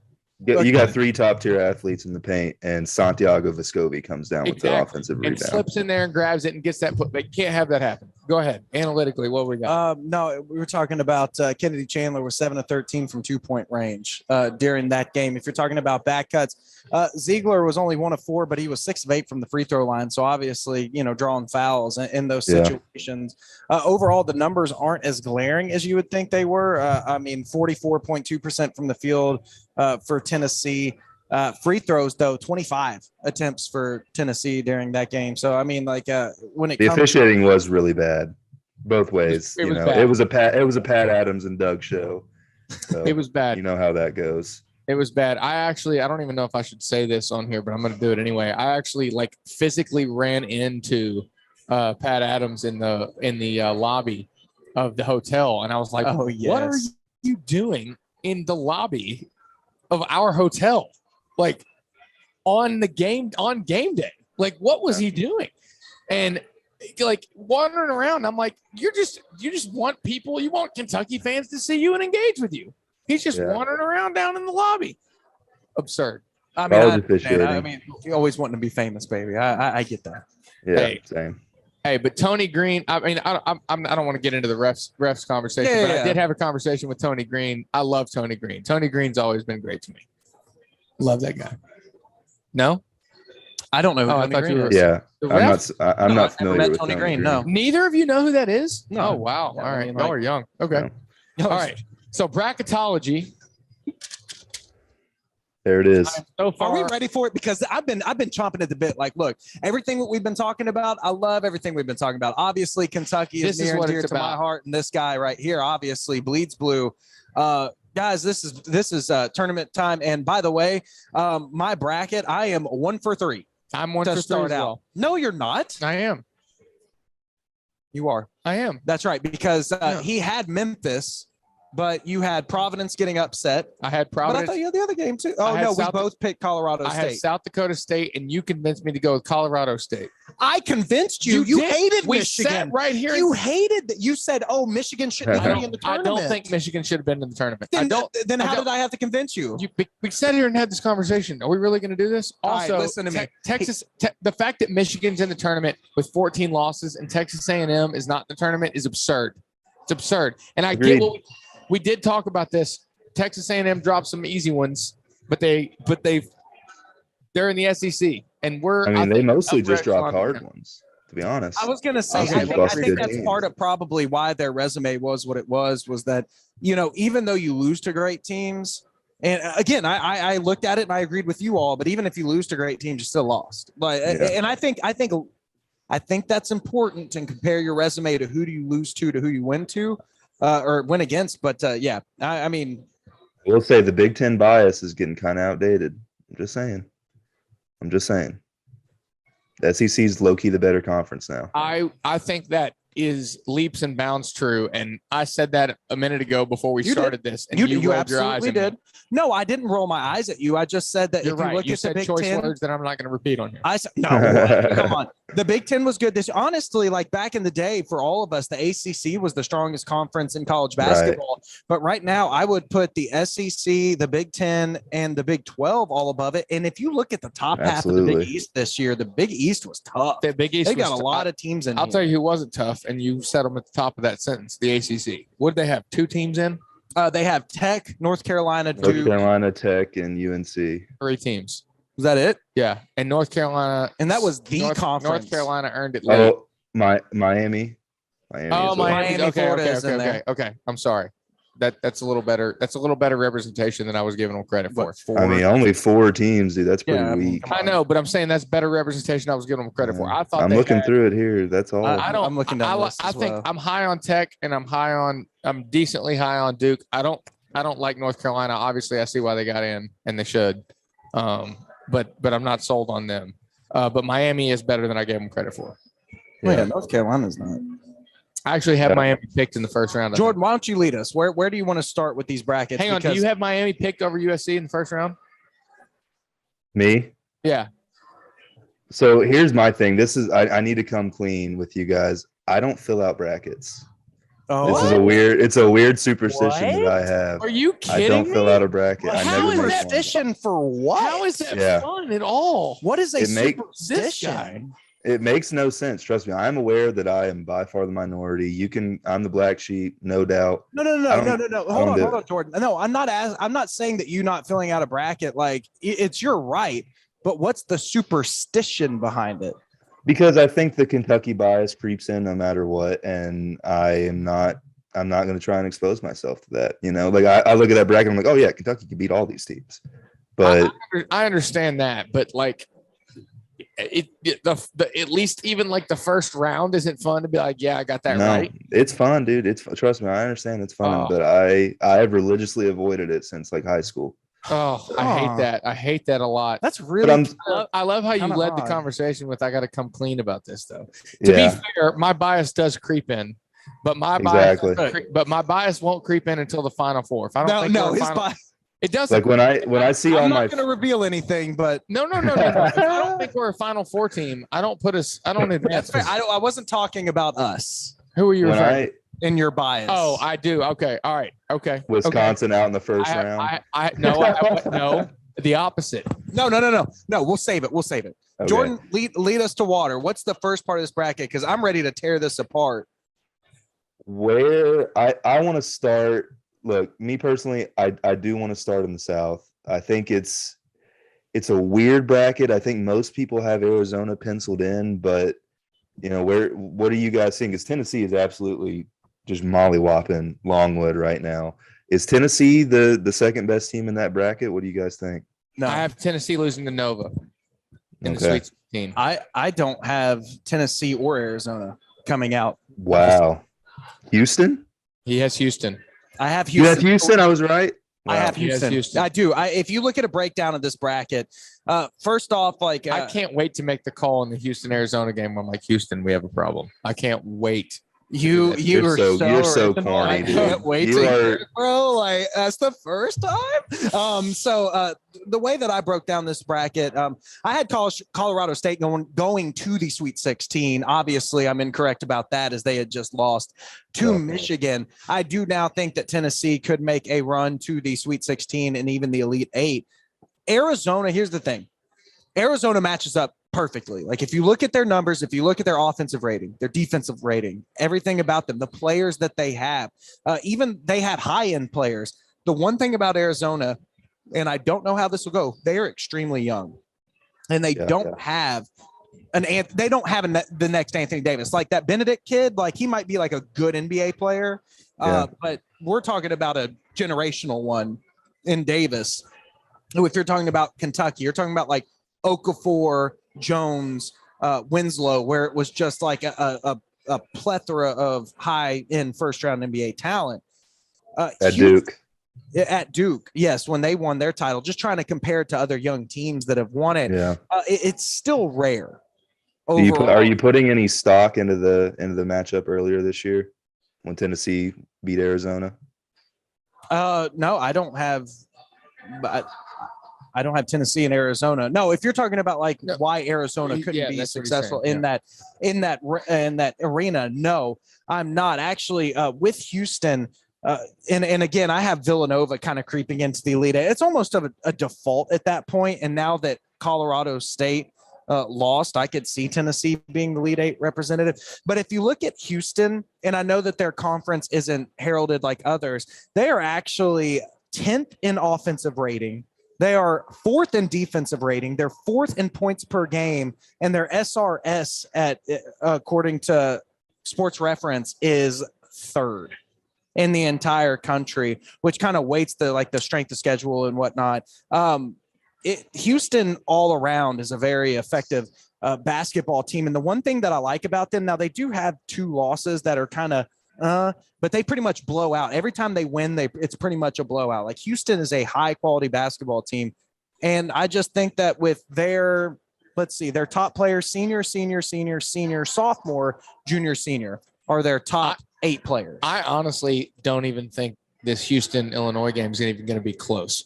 B: You got 3 top-tier athletes in the paint, and Santiago Vescovi comes down with the offensive rebound.
A: And slips in there and grabs it and gets that put. They can't have that happen. Go ahead. Analytically, what we got?
C: No, we were talking about Kennedy Chandler was 7 of 13 from 2-point range during that game. If you're talking about back cuts, Ziegler was only 1 of 4, but he was 6 of 8 from the free throw line. So obviously, drawing fouls in those situations. Overall, the numbers aren't as glaring as you would think they were. 44.2% from the field for Tennessee. Free throws, though, 25 attempts for Tennessee during that game. So, when it
B: the
C: comes
B: officiating was really bad both ways. It was a Pat Adams and Doug show. So,
A: it was bad.
B: You know how that goes.
A: It was bad. I don't even know if I should say this on here, but I'm going to do it anyway. I actually physically ran into Pat Adams in the lobby of the hotel, and I was like,
C: "Oh yes,
A: what are you doing in the lobby of our hotel? On game day? What was he doing?" And wandering around, I'm like, you just want people, you want Kentucky fans to see you and engage with you. He's just wandering around down in the lobby. Absurd.
C: You always wanting to be famous, baby. I get that.
B: Yeah, same.
A: Hey, but Tony Green, I don't want to get into the refs conversation, but I did have a conversation with Tony Green. I love Tony Green. Tony Green's always been great to me. Love that guy. No?
C: I don't know who Tony Green is.
B: Yeah. I'm not familiar with
C: Tony Green. No.
A: Neither of you know who that is?
C: No.
A: Oh, wow. All right. Y'all are young. Okay. No. All right. So bracketology.
B: There it is.
C: So far, are we ready for it? Because I've been chomping at the bit. Look, everything that we've been talking about, I love everything we've been talking about. Obviously, Kentucky is near and dear to my heart, and this guy right here obviously bleeds blue. Guys, this is tournament time. And by the way, my bracket, I am 1 for 3.
A: I'm 1 for 3 as well.
C: No, you're not.
A: I am.
C: You are.
A: I am.
C: That's right, because he had Memphis but you had Providence getting upset.
A: I had Providence.
C: But I thought you had the other game too. Oh no, we both picked Colorado State.
A: I had South Dakota State, and you convinced me to go with Colorado State.
C: I convinced you. You hated
A: we
C: Michigan.
A: Sat right here.
C: You hated that. You said, "Oh, Michigan shouldn't be in the tournament."
A: I don't think Michigan should have been in the tournament.
C: Then how did I have to convince you?
A: We sat here and had this conversation. Are we really going to do this? Also,
C: right, listen to me.
A: Texas. The fact that Michigan's in the tournament with 14 losses and Texas A&M is not in the tournament is absurd. It's absurd. And I get what we did talk about this. Texas A&M dropped some easy ones, but they're in the SEC, and
B: they mostly just dropped hard ones. To be honest,
C: I was going to say, I think that's part of probably why their resume was what it was that, even though you lose to great teams, and again, I looked at it and I agreed with you all, but even if you lose to great teams, you still lost. And I think that's important to compare your resume to who do you lose to who you win to, or win against. But I mean,
B: we'll say the Big Ten bias is getting kind of outdated. I'm just saying. The SEC is low-key the better conference now.
A: I think that is leaps and bounds true, and I said that a minute ago before we started this. And you rolled your eyes.
C: Did. No, I didn't roll my eyes at you. I just said that
A: you're
C: if you look at
A: the Big Ten, words that I'm not going to repeat on here.
C: I said no. Come on. The Big Ten was good this. Honestly, like back in the day, for all of us, the ACC was the strongest conference in college basketball. Right. But right now, I would put the SEC, the Big Ten, and the Big 12 all above it. And if you look at the top half of the Big East this year, the Big East was tough.
A: The Big East,
C: they got a lot of teams in.
A: I'll tell you who wasn't tough, and you said them at the top of that sentence. The ACC. What did they have? 2 teams in?
C: They have Tech, North Carolina,
B: Tech, and UNC.
A: 3 teams.
C: Was that it?
A: Yeah, and North Carolina,
C: and that was the conference.
A: North Carolina earned it late.
B: Oh, Miami.
A: Miami.
C: Okay.
A: Okay. I'm sorry. That's a little better. That's a little better representation than I was giving them credit for.
B: Only 4 teams, dude. That's pretty weak.
A: I know, but I'm saying that's better representation. I was giving them credit for. I thought
B: I'm looking through it here. That's all.
C: I'm looking down.
A: I think I'm high on Tech, and I'm decently high on Duke. I don't like North Carolina. Obviously, I see why they got in, and they should. But I'm not sold on them. But Miami is better than I gave them credit for.
C: Yeah, North Carolina's not.
A: I actually have Miami picked in the first round.
C: Jordan, why don't you lead us? Where do you want to start with these brackets?
A: Hang on, do you have Miami picked over USC in the first round?
B: Me?
A: Yeah.
B: So here's my thing. This is I need to come clean with you guys. I don't fill out brackets.
C: Oh,
B: this is a weird superstition that I have.
A: Are you kidding
B: I don't fill out a bracket.
C: How is that superstition for what?
A: How is that fun at all?
C: What is a superstition?
B: It makes no sense. Trust me. I'm aware that I am by far the minority. I'm the black sheep, no doubt.
C: No. Hold on, Jordan. No, I'm not saying that you not filling out a bracket. Like it's your right, but what's the superstition behind it?
B: Because I think the Kentucky bias creeps in no matter what, and I'm not going to try and expose myself to that. Like I look at that bracket, I'm like, oh yeah, Kentucky could beat all these teams. But
A: I understand that, but like. At least even like the first round isn't fun to be like, yeah, I got that right.
B: It's fun, dude. Trust me, I understand it's fun, but I have religiously avoided it since like high school.
A: I hate that. I hate that a lot.
C: That's really.
A: I love how you led the conversation with. I got to come clean about this though. To be fair, my bias does creep in, but my bias won't creep in until the Final Four. If I don't his bias. It doesn't.
B: Like when I see
C: I'm
B: all my.
C: I'm not going to reveal anything, but
A: no. If I don't think we're a Final Four team, I don't advance.
C: I wasn't talking about us.
A: Who are you referring to?
C: In your bias?
A: Oh, I do. Okay. All right. Okay.
B: Wisconsin out in the first round.
A: No. The opposite.
C: No. We'll save it. Okay. Jordan, lead us to water. What's the first part of this bracket? Because I'm ready to tear this apart.
B: Where I want to start. Look, me personally, I do want to start in the South. I think it's a weird bracket. I think most people have Arizona penciled in, but what are you guys seeing? Because Tennessee is absolutely just mollywhopping Longwood right now. Is Tennessee the second best team in that bracket? What do you guys think?
A: No, I have Tennessee losing to Nova in the Sweet 16.
C: I don't have Tennessee or Arizona coming out.
B: Wow. Houston?
A: He has Houston.
C: I have Houston.
B: You have Houston? I was right.
C: Wow. I have Houston. I do. If you look at a breakdown of this bracket, first off,
A: I can't wait to make the call in the Houston-Arizona game. I'm like, Houston, we have a problem. I can't wait
C: You're
B: so corny, dude.
C: I can't wait to hear it, bro. Like, that's the first time. So the way that I broke down this bracket, I had Colorado State going to the Sweet 16. Obviously, I'm incorrect about that, as they had just lost to Michigan. I do now think that Tennessee could make a run to the Sweet 16 and even the Elite Eight. Arizona, here's the thing. Arizona matches up perfectly. Like, if you look at their numbers, if you look at their offensive rating, their defensive rating, everything about them, the players that they have, even they have high-end players. The one thing about Arizona, and I don't know how this will go, they are extremely young, and they don't have the next Anthony Davis. Like that Benedict kid, like he might be like a good NBA player, but we're talking about a generational one in Davis. If you're talking about Kentucky, you're talking about like Okafor, Jones, Winslow, where it was just like a plethora of high-end first-round NBA talent. At Duke, yes, when they won their title, just trying to compare it to other young teams that have won it, it's still rare.
B: Are you putting any stock into the matchup earlier this year when Tennessee beat Arizona?
C: No, I don't have. I don't have Tennessee and Arizona. No, if you're talking about like why Arizona couldn't be successful in that arena, no, I'm not actually with Houston. And again, I have Villanova kind of creeping into the Elite Eight. It's almost of a default at that point. And now that Colorado State lost, I could see Tennessee being the Elite Eight representative. But if you look at Houston, and I know that their conference isn't heralded like others, they are actually 10th in offensive rating. They are 4th in defensive rating. They're 4th in points per game, and their SRS according to Sports Reference is 3rd in the entire country, which kind of weights the strength of schedule and whatnot. Houston all around is a very effective basketball team. And the one thing that I like about them, now they do have 2 losses that are kind of, but they pretty much blow out. Every time they win, it's pretty much a blowout. Like Houston is a high quality basketball team. And I just think that with their top players, senior, sophomore, junior, senior are their top 8 players.
A: I honestly don't even think this Houston-Illinois game is even going to be close.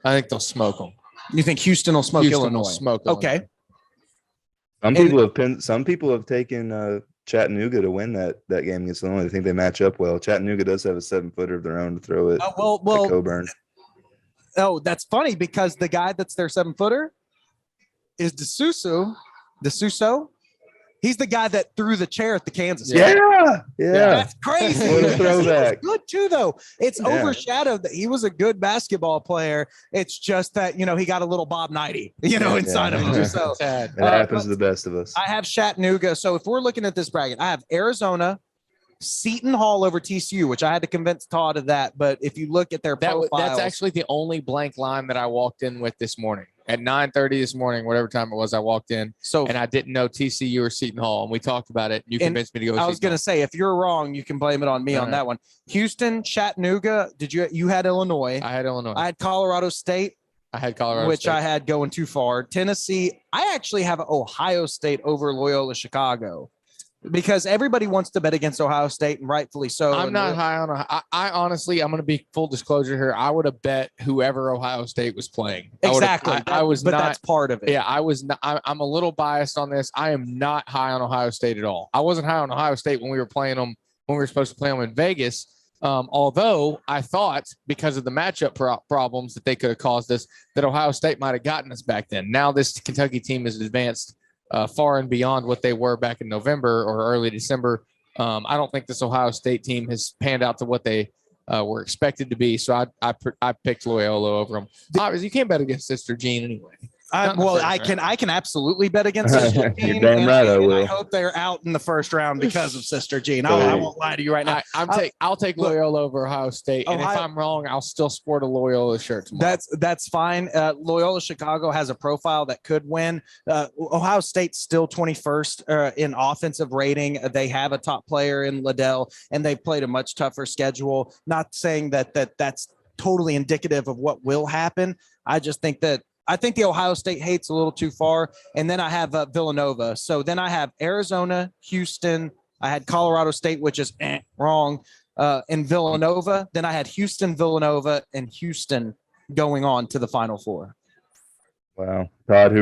A: I think they'll smoke them.
C: You think Houston will smoke Illinois? Okay.
B: Some people have taken Chattanooga to win that game against Illinois. I think they match up well. Chattanooga does have a 7-footer of their own to throw it. Coburn.
C: Oh, that's funny because the guy that's their 7-footer is DeSuso. He's the guy that threw the chair at the Kansas.
B: Yeah.
C: That's crazy.
B: What a throwback.
C: Good too, though. It's overshadowed that he was a good basketball player. It's just that he got a little Bob Knighty, inside of him. So
B: it happens to the best of us.
C: I have Chattanooga. So if we're looking at this bracket, I have Arizona, Seton Hall over TCU, which I had to convince Todd of that. But if you look at their profiles,
A: that's actually the only blank line that I walked in with this morning. At 9:30 this morning, whatever time it was, I walked in. And I didn't know TCU or Seton Hall, and we talked about it. You convinced me to go.
C: I was going to say, if you're wrong, you can blame it on me on that one. Houston, Chattanooga. You had Illinois?
A: I had Illinois.
C: I had Colorado State.
A: I had Colorado
C: which
A: State.
C: I had going too far. Tennessee. I actually have Ohio State over Loyola Chicago. Because everybody wants to bet against Ohio State, and rightfully so.
A: I'm not high on. I honestly, I'm going to be full disclosure here. I would have bet whoever Ohio State was playing.
C: Exactly.
A: I was
C: but
A: not.
C: That's part of it.
A: Yeah, I was not. I'm a little biased on this. I am not high on Ohio State at all. I wasn't high on Ohio State when we were playing them, when we were supposed to play them in Vegas. Although I thought because of the matchup problems that they could have caused us, that Ohio State might have gotten us back then. Now this Kentucky team is advanced far and beyond what they were back in November or early December. I don't think this Ohio State team has panned out to what they were expected to be. So I picked Loyola over them. Obviously, you can't bet against Sister Jean anyway.
C: I can absolutely bet against Sister Jean.
B: You're damn right I will.
C: I hope they're out in the first round because of Sister Jean. I won't lie to you right now.
A: I'll take Loyola over Ohio State, and if I'm wrong, I'll still sport a Loyola shirt tomorrow.
C: That's fine. Loyola Chicago has a profile that could win. Ohio State's still 21st in offensive rating. They have a top player in Liddell, and they've played a much tougher schedule. Not saying that's totally indicative of what will happen. I just think that I think the Ohio State hate's a little too far. And then I have Villanova. So then I have Arizona, Houston, I had Colorado State, which is wrong, in Villanova. Then I had Houston, Villanova, and Houston going on to the Final Four.
B: Wow. Todd,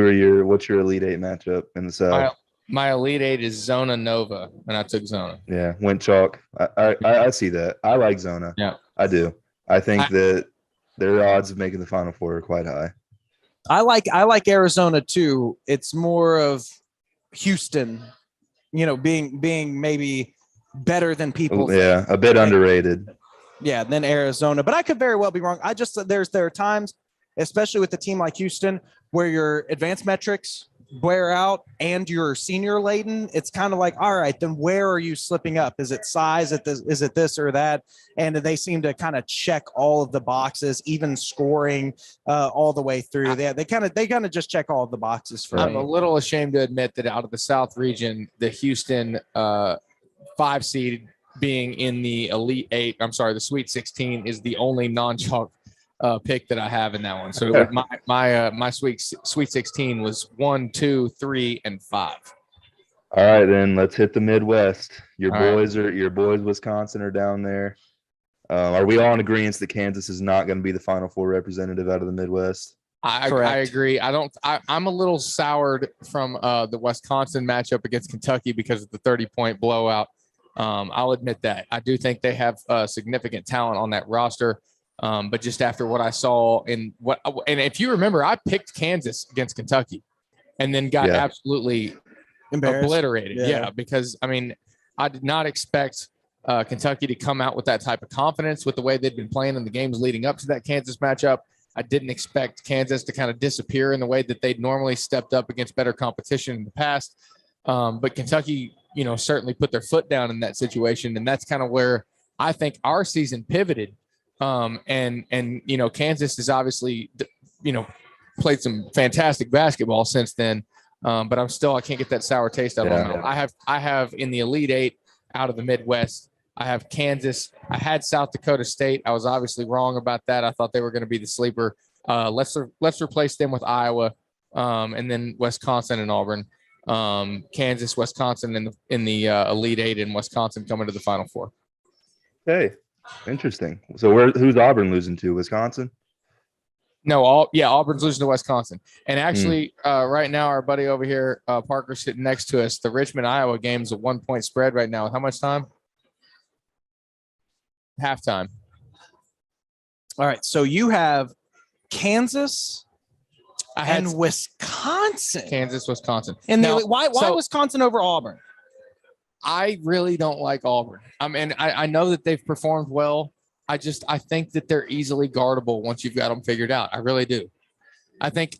B: what's your Elite Eight matchup in the South?
A: My Elite Eight is Zona Nova, and I took Zona.
B: Yeah, went chalk. I see that. I like Zona.
A: Yeah,
B: I do. I think that their odds of making the Final Four are quite high.
C: I like Arizona too. It's more of Houston, being maybe better than people.
B: Yeah, a bit underrated.
C: Yeah, than Arizona, but I could very well be wrong. There are times, especially with a team like Houston, where your advanced metrics wear out and you're senior laden. It's kind of like, all right, then where are you slipping up? Is it size? Is it this or that? And they seem to kind of check all of the boxes, even scoring all the way through. They kind of just check all of the boxes for
A: I'm
C: me.
A: a little ashamed to admit that out of the South region, the Houston 5 seed being in the Elite Eight, the Sweet 16 is the only non-chalk pick that I have in that one. So my Sweet 16 was 1, 2, 3, and 5.
B: All right, then let's hit the Midwest. Your boys, Wisconsin, are down there. Are we all in agreement that Kansas is not going to be the Final Four representative out of the Midwest?
A: I agree. I'm a little soured from the Wisconsin matchup against Kentucky because of the 30-point blowout. I'll admit that. I do think they have significant talent on that roster. But just after what I saw and if you remember, I picked Kansas against Kentucky and then got absolutely obliterated. Yeah. Because I did not expect Kentucky to come out with that type of confidence with the way they'd been playing in the games leading up to that Kansas matchup. I didn't expect Kansas to kind of disappear in the way that they'd normally stepped up against better competition in the past. But Kentucky, certainly put their foot down in that situation. And that's kind of where I think our season pivoted. Kansas has obviously, played some fantastic basketball since then. But I can't get that sour taste out of my mouth. I have in the Elite Eight out of the Midwest, I have Kansas. I had South Dakota State. I was obviously wrong about that. I thought they were going to be the sleeper. Let's replace them with Iowa, and then Wisconsin and Auburn. Kansas, Wisconsin in the Elite Eight, and Wisconsin coming to the Final Four.
B: Okay, interesting. So who's Auburn losing to? Wisconsin?
A: No, Auburn's losing to Wisconsin. And actually, right now, our buddy over here, Parker, sitting next to us, the Richmond, Iowa game's a 1-point spread right now. How much time? Halftime.
C: All right. So you have Kansas and Wisconsin.
A: Kansas, Wisconsin.
C: And why Wisconsin over Auburn?
A: I really don't like Auburn. I know that they've performed well. I think that they're easily guardable once you've got them figured out. I really do. I think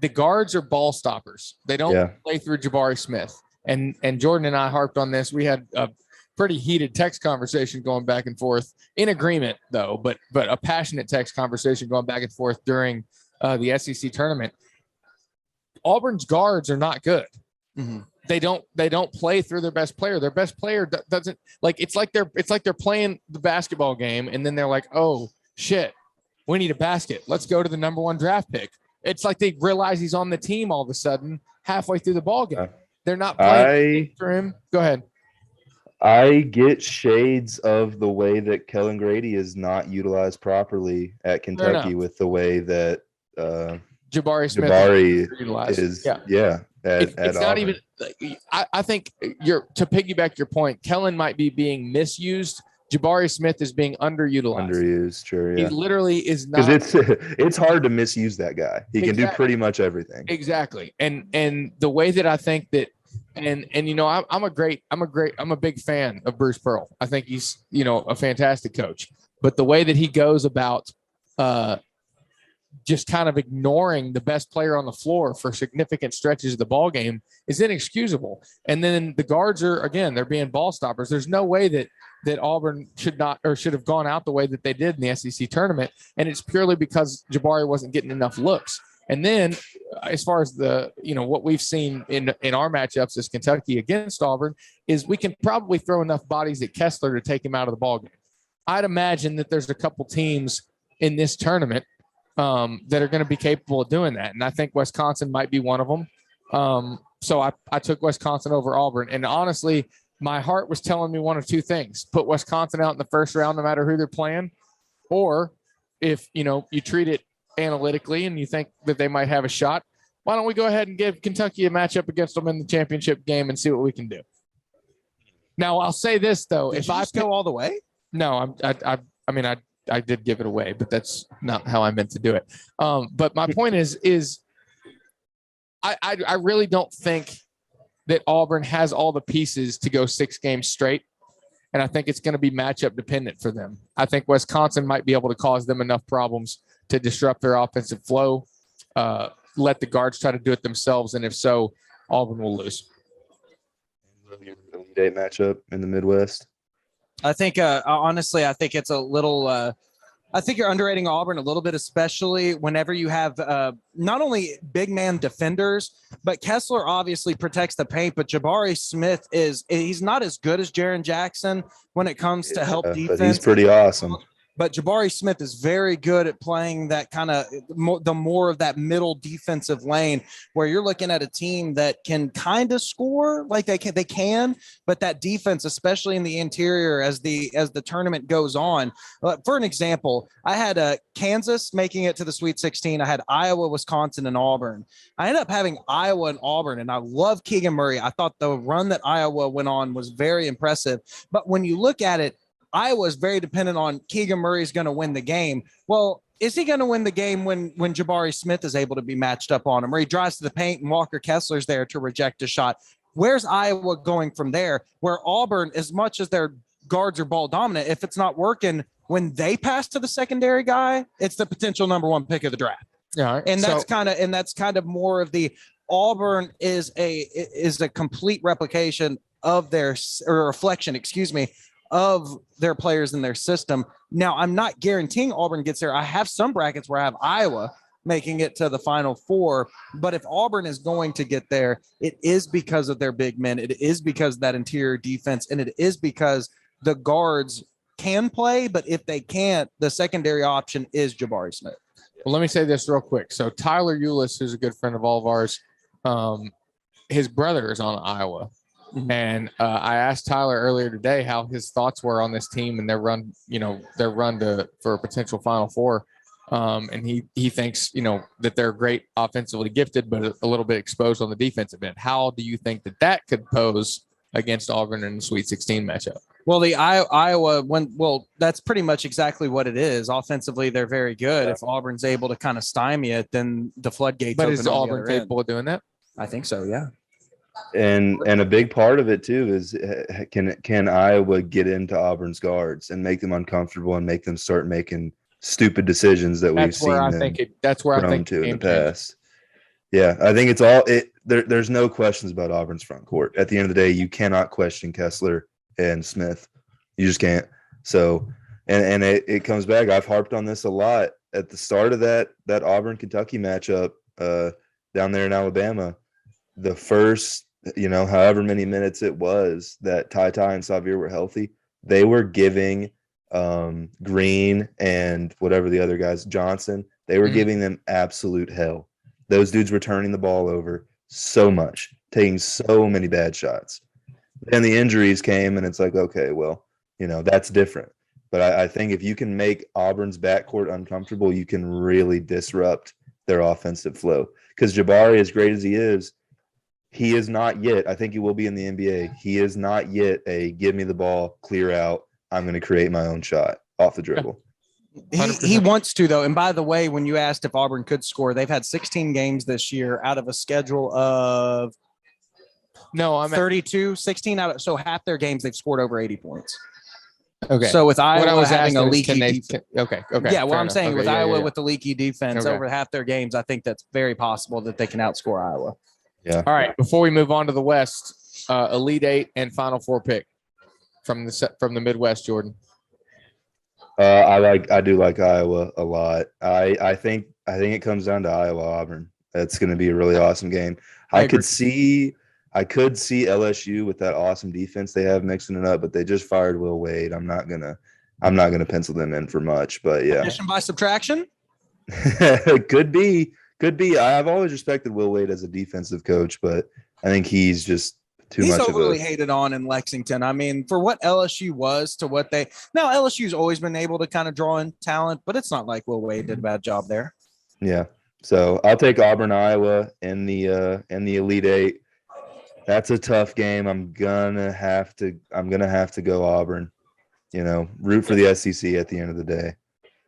A: the guards are ball stoppers. They don't play through Jabari Smith. And Jordan and I harped on this. We had a pretty heated text conversation going back and forth, in agreement though, but a passionate text conversation going back and forth during the SEC tournament. Auburn's guards are not good. Mm-hmm. They don't play through their best player. Their best player doesn't it's like they're playing the basketball game and then they're like, oh shit, we need a basket. Let's go to the number 1 draft pick. It's like they realize he's on the team all of a sudden halfway through the ball game. They're not playing for him. Go ahead.
B: I get shades of the way that Kellen Grady is not utilized properly at Kentucky with the way that
A: Jabari Smith
B: is. It's
A: not even. I think to piggyback your point. Kellen might be being misused. Jabari Smith is being underutilized.
B: Sure. Yeah.
A: He literally is not.
B: Because it's hard to misuse that guy. He can do pretty much everything.
A: Exactly. And the way that I think that, and I'm a big fan of Bruce Pearl. I think he's a fantastic coach. But the way that he goes about just kind of ignoring the best player on the floor for significant stretches of the ball game is inexcusable. And then the guards they're being ball stoppers. There's no way that Auburn should have gone out the way that they did in the SEC tournament. And it's purely because Jabari wasn't getting enough looks. And then as far as what we've seen in our matchups as Kentucky against Auburn is we can probably throw enough bodies at Kessler to take him out of the ball game. I'd imagine that there's a couple teams in this tournament that are going to be capable of doing that. And I think Wisconsin might be one of them. So I took Wisconsin over Auburn. And honestly, my heart was telling me one of two things: put Wisconsin out in the first round, no matter who they're playing, or if you treat it analytically and you think that they might have a shot, why don't we go ahead and give Kentucky a matchup against them in the championship game and see what we can do? Now, I'll say this though:
C: if I go all the way,
A: no, I did give it away, but that's not how I meant to do it. But my point is I really don't think that Auburn has all the pieces to go 6 games straight. And I think it's going to be matchup dependent for them. I think Wisconsin might be able to cause them enough problems to disrupt their offensive flow, let the guards try to do it themselves. And if so, Auburn will lose.
B: Elite Eight matchup in the Midwest.
C: I think, honestly, I think it's a little I think you're underrating Auburn a little bit, especially whenever you have not only big man defenders, but Kessler obviously protects the paint, but Jabari Smith he's not as good as Jaren Jackson when it comes to help defense.
B: But he's pretty awesome.
C: But Jabari Smith is very good at playing that kind of the more of that middle defensive lane where you're looking at a team that can kind of score like they can, but that defense, especially in the interior as the tournament goes on. For an example, I had Kansas making it to the Sweet 16. I had Iowa, Wisconsin, and Auburn. I ended up having Iowa and Auburn, and I love Keegan Murray. I thought the run that Iowa went on was very impressive. But when you look at it, Iowa is very dependent on Keegan Murray's going to win the game. Well, is he going to win the game when Jabari Smith is able to be matched up on him, where he drives to the paint and Walker Kessler's there to reject a shot? Where's Iowa going from there? Where Auburn, as much as their guards are ball dominant, if it's not working when they pass to the secondary guy, it's the potential number 1 pick of the draft.
A: Yeah,
C: and that's kind of more of the Auburn is a complete replication of reflection, of their players in their system. Now, I'm not guaranteeing Auburn gets there. I have some brackets where I have Iowa making it to the Final Four, but if Auburn is going to get there, it is because of their big men. It is because of that interior defense, and it is because the guards can play, but if they can't, the secondary option is Jabari Smith.
A: Well, let me say this real quick. So Tyler Eulis, who's a good friend of all of ours, his brother is on Iowa. Mm-hmm. And I asked Tyler earlier today how his thoughts were on this team and their run for a potential Final Four. And he thinks, that they're great offensively gifted, but a little bit exposed on the defensive end. How do you think that could pose against Auburn in the Sweet 16 matchup?
C: Well, the Iowa, that's pretty much exactly what it is. Offensively, they're very good. Yeah. If Auburn's able to kind of stymie it, then the floodgates open.
A: But is Auburn capable of doing that?
C: I think so, yeah.
B: And a big part of it too is can Iowa get into Auburn's guards and make them uncomfortable and make them start making stupid decisions that we've seen
A: that's where I think
B: in the past. Yeah, I think it's all there's no questions about Auburn's front court. At the end of the day, you cannot question Kessler and Smith. You just can't. So and it comes back. I've harped on this a lot at the start of that Auburn Kentucky matchup down there in Alabama. The first, however many minutes it was that Ty and Xavier were healthy, they were giving Green and whatever the other guys, Johnson, they were giving them absolute hell. Those dudes were turning the ball over so much, taking so many bad shots. Then the injuries came, and it's like, okay, well, that's different. But I think if you can make Auburn's backcourt uncomfortable, you can really disrupt their offensive flow. Because Jabari, as great as he is not yet, I think he will be in the NBA, he is not yet a give me the ball, clear out, I'm going to create my own shot off the dribble.
C: He wants to, though. And by the way, when you asked if Auburn could score, they've had 16 games this year out of a schedule of 32, 16 out of, so half their games they've scored over 80 points.
A: Okay.
C: So with Iowa having a leaky
A: defense. Okay.
C: Yeah, what I'm saying with Iowa with the leaky defense over half their games, I think that's very possible that they can outscore Iowa.
B: Yeah.
A: All right. Before we move on to the West, Elite Eight and Final Four pick from the Midwest, Jordan.
B: I do like Iowa a lot. I think it comes down to Iowa-Auburn. That's going to be a really awesome game. I could see LSU with that awesome defense they have mixing it up, but they just fired Will Wade. I'm not gonna pencil them in for much, but yeah.
C: Addition by subtraction?
B: Could be. I've always respected Will Wade as a defensive coach, but I think he's just
C: He's overly hated on in Lexington. I mean, for what LSU was to what LSU's always been able to kind of draw in talent, but it's not like Will Wade did a bad job there.
B: Yeah. So I'll take Auburn, Iowa in the Elite Eight. That's a tough game. I'm gonna have to go Auburn. Root for the SEC at the end of the day.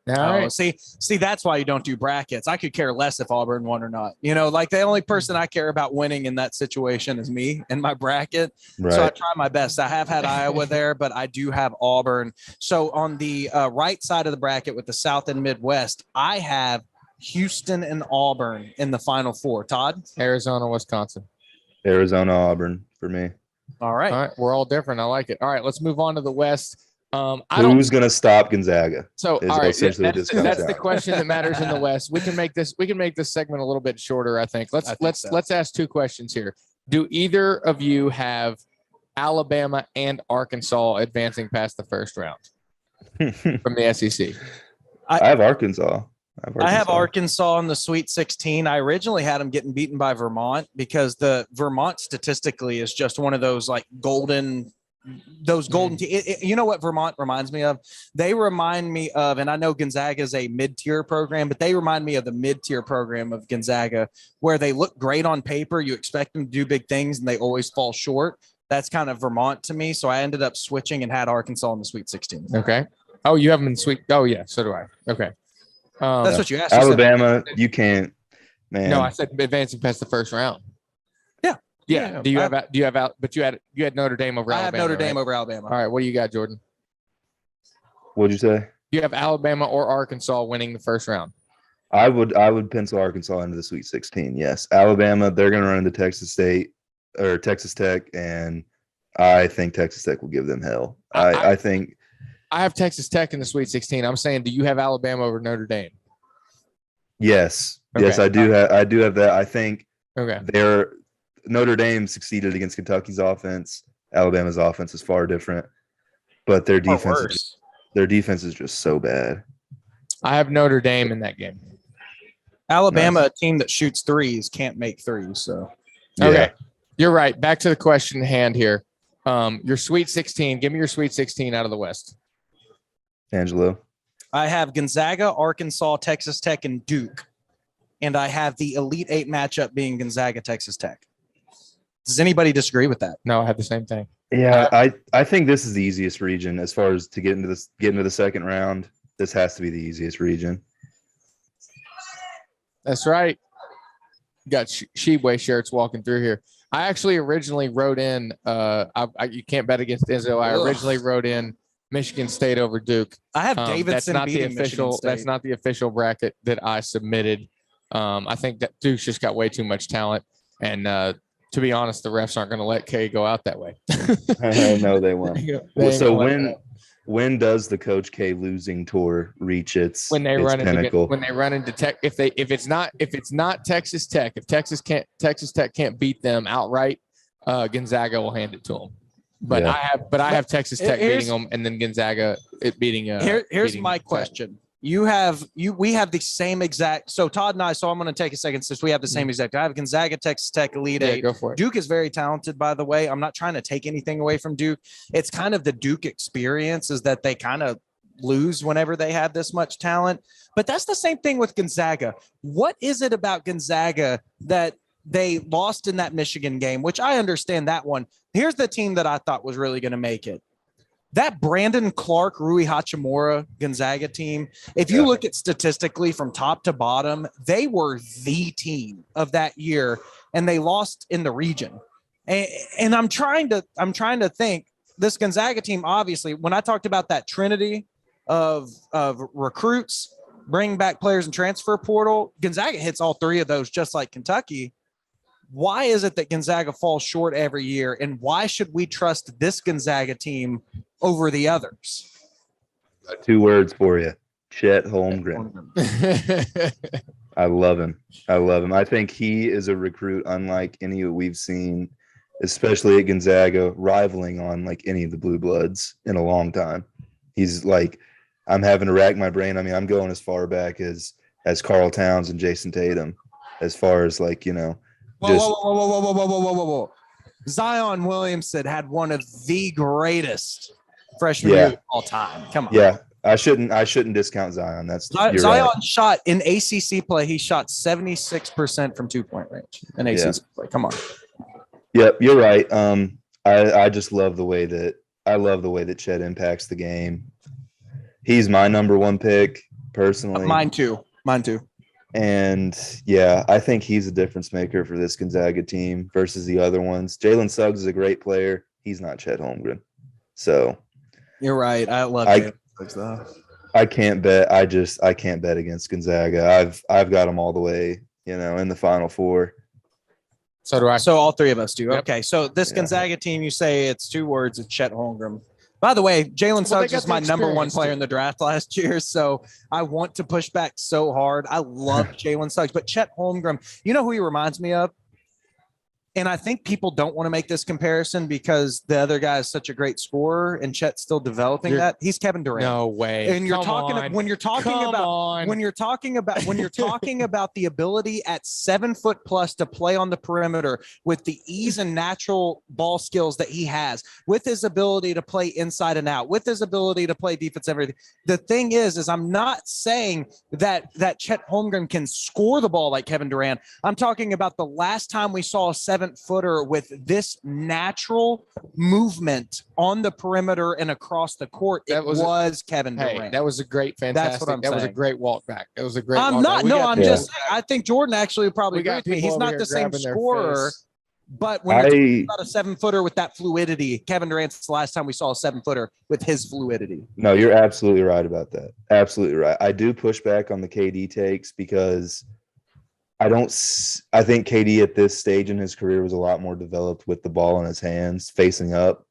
A: All right.
C: See, that's why you don't do brackets. I could care less if Auburn won or not. Like the only person I care about winning in that situation is me and my bracket. Right. So I try my best. I have had Iowa there, but I do have Auburn. So on the right side of the bracket with the South and Midwest, I have Houston and Auburn in the Final Four. Todd?
A: Arizona, Wisconsin.
B: Arizona, Auburn for me.
C: All right.
A: We're all different. I like it. All right, let's move on to the West.
B: Who's going to stop Gonzaga?
A: So, all right, that's the question that matters in the West. We can make this segment a little bit shorter. I think. Let's ask two questions here. Do either of you have Alabama and Arkansas advancing past the first round from the SEC?
B: I have Arkansas.
C: I have Arkansas in the Sweet 16. I originally had them getting beaten by Vermont because the Vermont statistically is just one of those like golden. You know what Vermont reminds me of? They remind me of, and I know Gonzaga is a mid-tier program, but they remind me of the mid-tier program of Gonzaga where they look great on paper. You expect them to do big things and they always fall short. That's kind of Vermont to me. So I ended up switching and had Arkansas in the Sweet 16.
A: Okay. Oh, you have them in Sweet. Oh, yeah. So do I. Okay.
C: That's what you asked.
B: Alabama, you can't, man.
A: No, I said advancing past the first round. Yeah. Do you had Notre Dame over Alabama?
C: I have Notre Dame over Alabama.
A: All right. What do you got, Jordan?
B: What'd you say?
A: You have Alabama or Arkansas winning the first round.
B: I would pencil Arkansas into the Sweet 16. Yes. Alabama, they're going to run into Texas State or Texas Tech, and I think Texas Tech will give them hell. I think
A: I have Texas Tech in the Sweet 16. I'm saying, do you have Alabama over Notre Dame?
B: Yes. Okay. Yes, I do have that. I think
A: they're
B: Notre Dame succeeded against Kentucky's offense. Alabama's offense is far different, but their defense is just so bad.
A: I have Notre Dame in that game.
C: Alabama, nice. A team that shoots threes, can't make threes. So,
A: okay, you're right. Back to the question at hand here. Your Sweet 16. Give me your Sweet 16 out of the West.
B: Angelo.
C: I have Gonzaga, Arkansas, Texas Tech, and Duke, and I have the Elite Eight matchup being Gonzaga, Texas Tech. Does anybody disagree with that?
A: No, I have the same thing.
B: Yeah, I think this is the easiest region as far as to get into the second round. This has to be the easiest region.
A: That's right. Got Shebway shirts walking through here. I actually originally wrote in. You can't bet against Izzo. I originally wrote in Michigan State over Duke.
C: I have Davidson.
A: That's not the official bracket that I submitted. I think that Duke's just got way too much talent, and to be honest, the refs aren't going to let K go out that way.
B: No, they won't. So when does the Coach K losing tour reach its pinnacle?
A: When they run into Tech, if it's not Texas Tech, if Texas Tech can't beat them outright, Gonzaga will hand it to them. But I have Texas Tech beating them, and then Gonzaga beating.
C: Here's my question. We have the same exact. So Todd and I. So I'm going to take a second since we have the same exact. I have Gonzaga, Texas Tech, Elite Eight.
A: Go for it.
C: Duke is very talented, by the way. I'm not trying to take anything away from Duke. It's kind of the Duke experience is that they kind of lose whenever they have this much talent. But that's the same thing with Gonzaga. What is it about Gonzaga that they lost in that Michigan game? Which I understand that one. Here's the team that I thought was really going to make it. That Brandon Clark, Rui Hachimura Gonzaga team, if you look at statistically from top to bottom, they were the team of that year, and they lost in the region. And I'm trying to think this Gonzaga team, obviously, when I talked about that trinity of recruits, bringing back players and transfer portal, Gonzaga hits all three of those just like Kentucky. Why is it that Gonzaga falls short every year, and why should we trust this Gonzaga team over the others?
B: Got 2 words for you. Chet Holmgren. I love him. I think he is a recruit unlike any that we've seen, especially at Gonzaga, rivaling on like any of the Blue Bloods in a long time. He's like, I'm having to rack my brain. I mean, I'm going as far back as Karl Towns and Jason Tatum, as far as like,
C: Whoa. Zion Williamson had one of the greatest freshman years of all time. Come on.
B: Yeah. I shouldn't discount Zion. Zion
C: right. Shot in ACC play. He shot 76% from 2-point range in ACC play. Come on.
B: Yep, you're right. I just love the way that Chet impacts the game. He's my number one pick personally.
C: Mine too.
B: And yeah, I think he's a difference maker for this Gonzaga team versus the other ones. Jalen Suggs is a great player. He's not Chet Holmgren. So
C: you're right. I love Jalen Suggs though.
B: I can't bet. I can't bet against Gonzaga. I've got them all the way, in the Final Four.
A: So do I.
C: So all three of us do. Yep. Okay. So this Gonzaga team, you say it's 2 words. It's Chet Holmgren. By the way, Jalen Suggs was my number one player in the draft last year, so I want to push back so hard. I love Jalen Suggs, but Chet Holmgren, you know who he reminds me of? And I think people don't want to make this comparison because the other guy is such a great scorer and Chet's still developing that. He's Kevin Durant.
A: No way.
C: And when you're talking about the ability at 7 foot plus to play on the perimeter with the ease and natural ball skills that he has, with his ability to play inside and out, with his ability to play defense, everything. The thing is I'm not saying that Chet Holmgren can score the ball like Kevin Durant. I'm talking about the last time we saw a 7-footer with this natural movement on the perimeter and across the court. It was Kevin Durant.
A: That was a great, fantastic. That's what I'm saying. Was a great walk back. That was a great.
C: I'm not. No, I'm just. I think Jordan actually probably agree with me. He's not the same scorer. But when you're talking about a 7-footer with that fluidity, Kevin Durant's the last time we saw a 7-footer with his fluidity.
B: No, you're absolutely right about that. Absolutely right. I do push back on the KD takes because I think KD at this stage in his career was a lot more developed with the ball in his hands, facing up.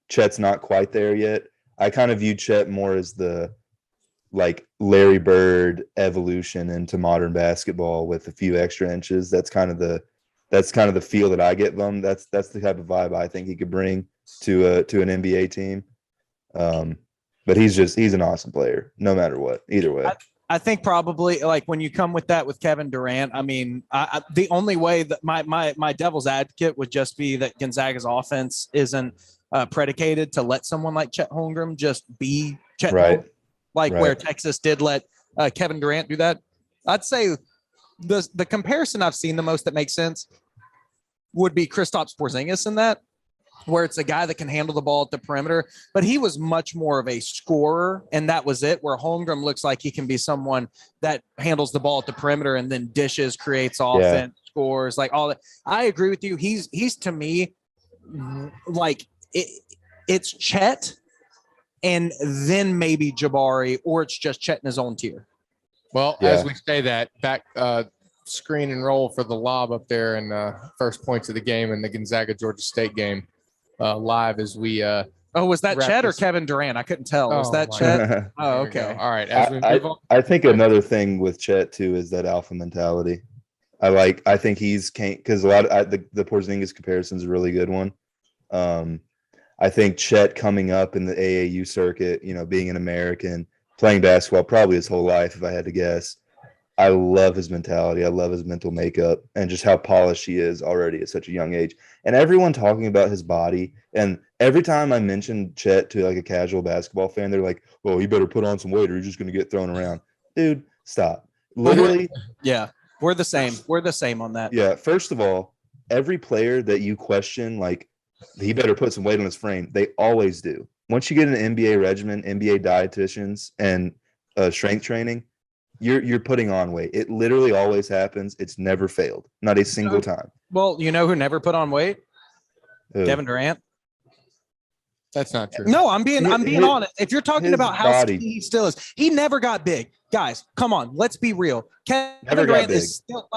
B: Chet's not quite there yet. I kind of view Chet more as the Larry Bird evolution into modern basketball with a few extra inches. That's kind of the feel that I get from him. That's the type of vibe I think he could bring to an NBA team. But he's an awesome player, no matter what, either way.
C: I think probably when you come with that with Kevin Durant, I mean, the only way that my devil's advocate would just be that Gonzaga's offense isn't predicated to let someone like Chet Holmgren just be Chet Holmgren, where Texas did let Kevin Durant do that. I'd say the comparison I've seen the most that makes sense would be Kristaps Porzingis in that, where it's a guy that can handle the ball at the perimeter, but he was much more of a scorer, and that was it, where Holmgren looks like he can be someone that handles the ball at the perimeter and then dishes, creates offense, scores, all that. I agree with you. He's to me, it's Chet and then maybe Jabari, or it's just Chet in his own tier.
A: Well, as we say that, back screen and roll for the lob up there in first points of the game in the Gonzaga-Georgia State game. Live as we
C: was that Chet or Kevin Durant? I couldn't tell. Was that Chet? Oh, okay.
A: All right. As we move on.
B: I think another thing with Chet too is that alpha mentality. I think he's because a lot of the Porzingis comparison is a really good one. I think Chet coming up in the AAU circuit, being an American, playing basketball probably his whole life, if I had to guess. I love his mentality. I love his mental makeup and just how polished he is already at such a young age. And everyone talking about his body. And every time I mention Chet to a casual basketball fan, they're like, well, you better put on some weight or you're just going to get thrown around. Dude, stop. Literally.
C: Yeah, we're the same. We're the same on that.
B: Yeah. First of all, every player that you question, he better put some weight on his frame, they always do. Once you get an NBA regimen, NBA dietitians, and strength training, you're putting on weight. It literally always happens. It's never failed. Not a single time.
C: Well, you know who never put on weight? Kevin Durant.
A: That's not true.
C: No, I'm being honest. If you're talking about how skinny he still is, he never got big. Guys, come on. Let's be real. Kevin Durant is still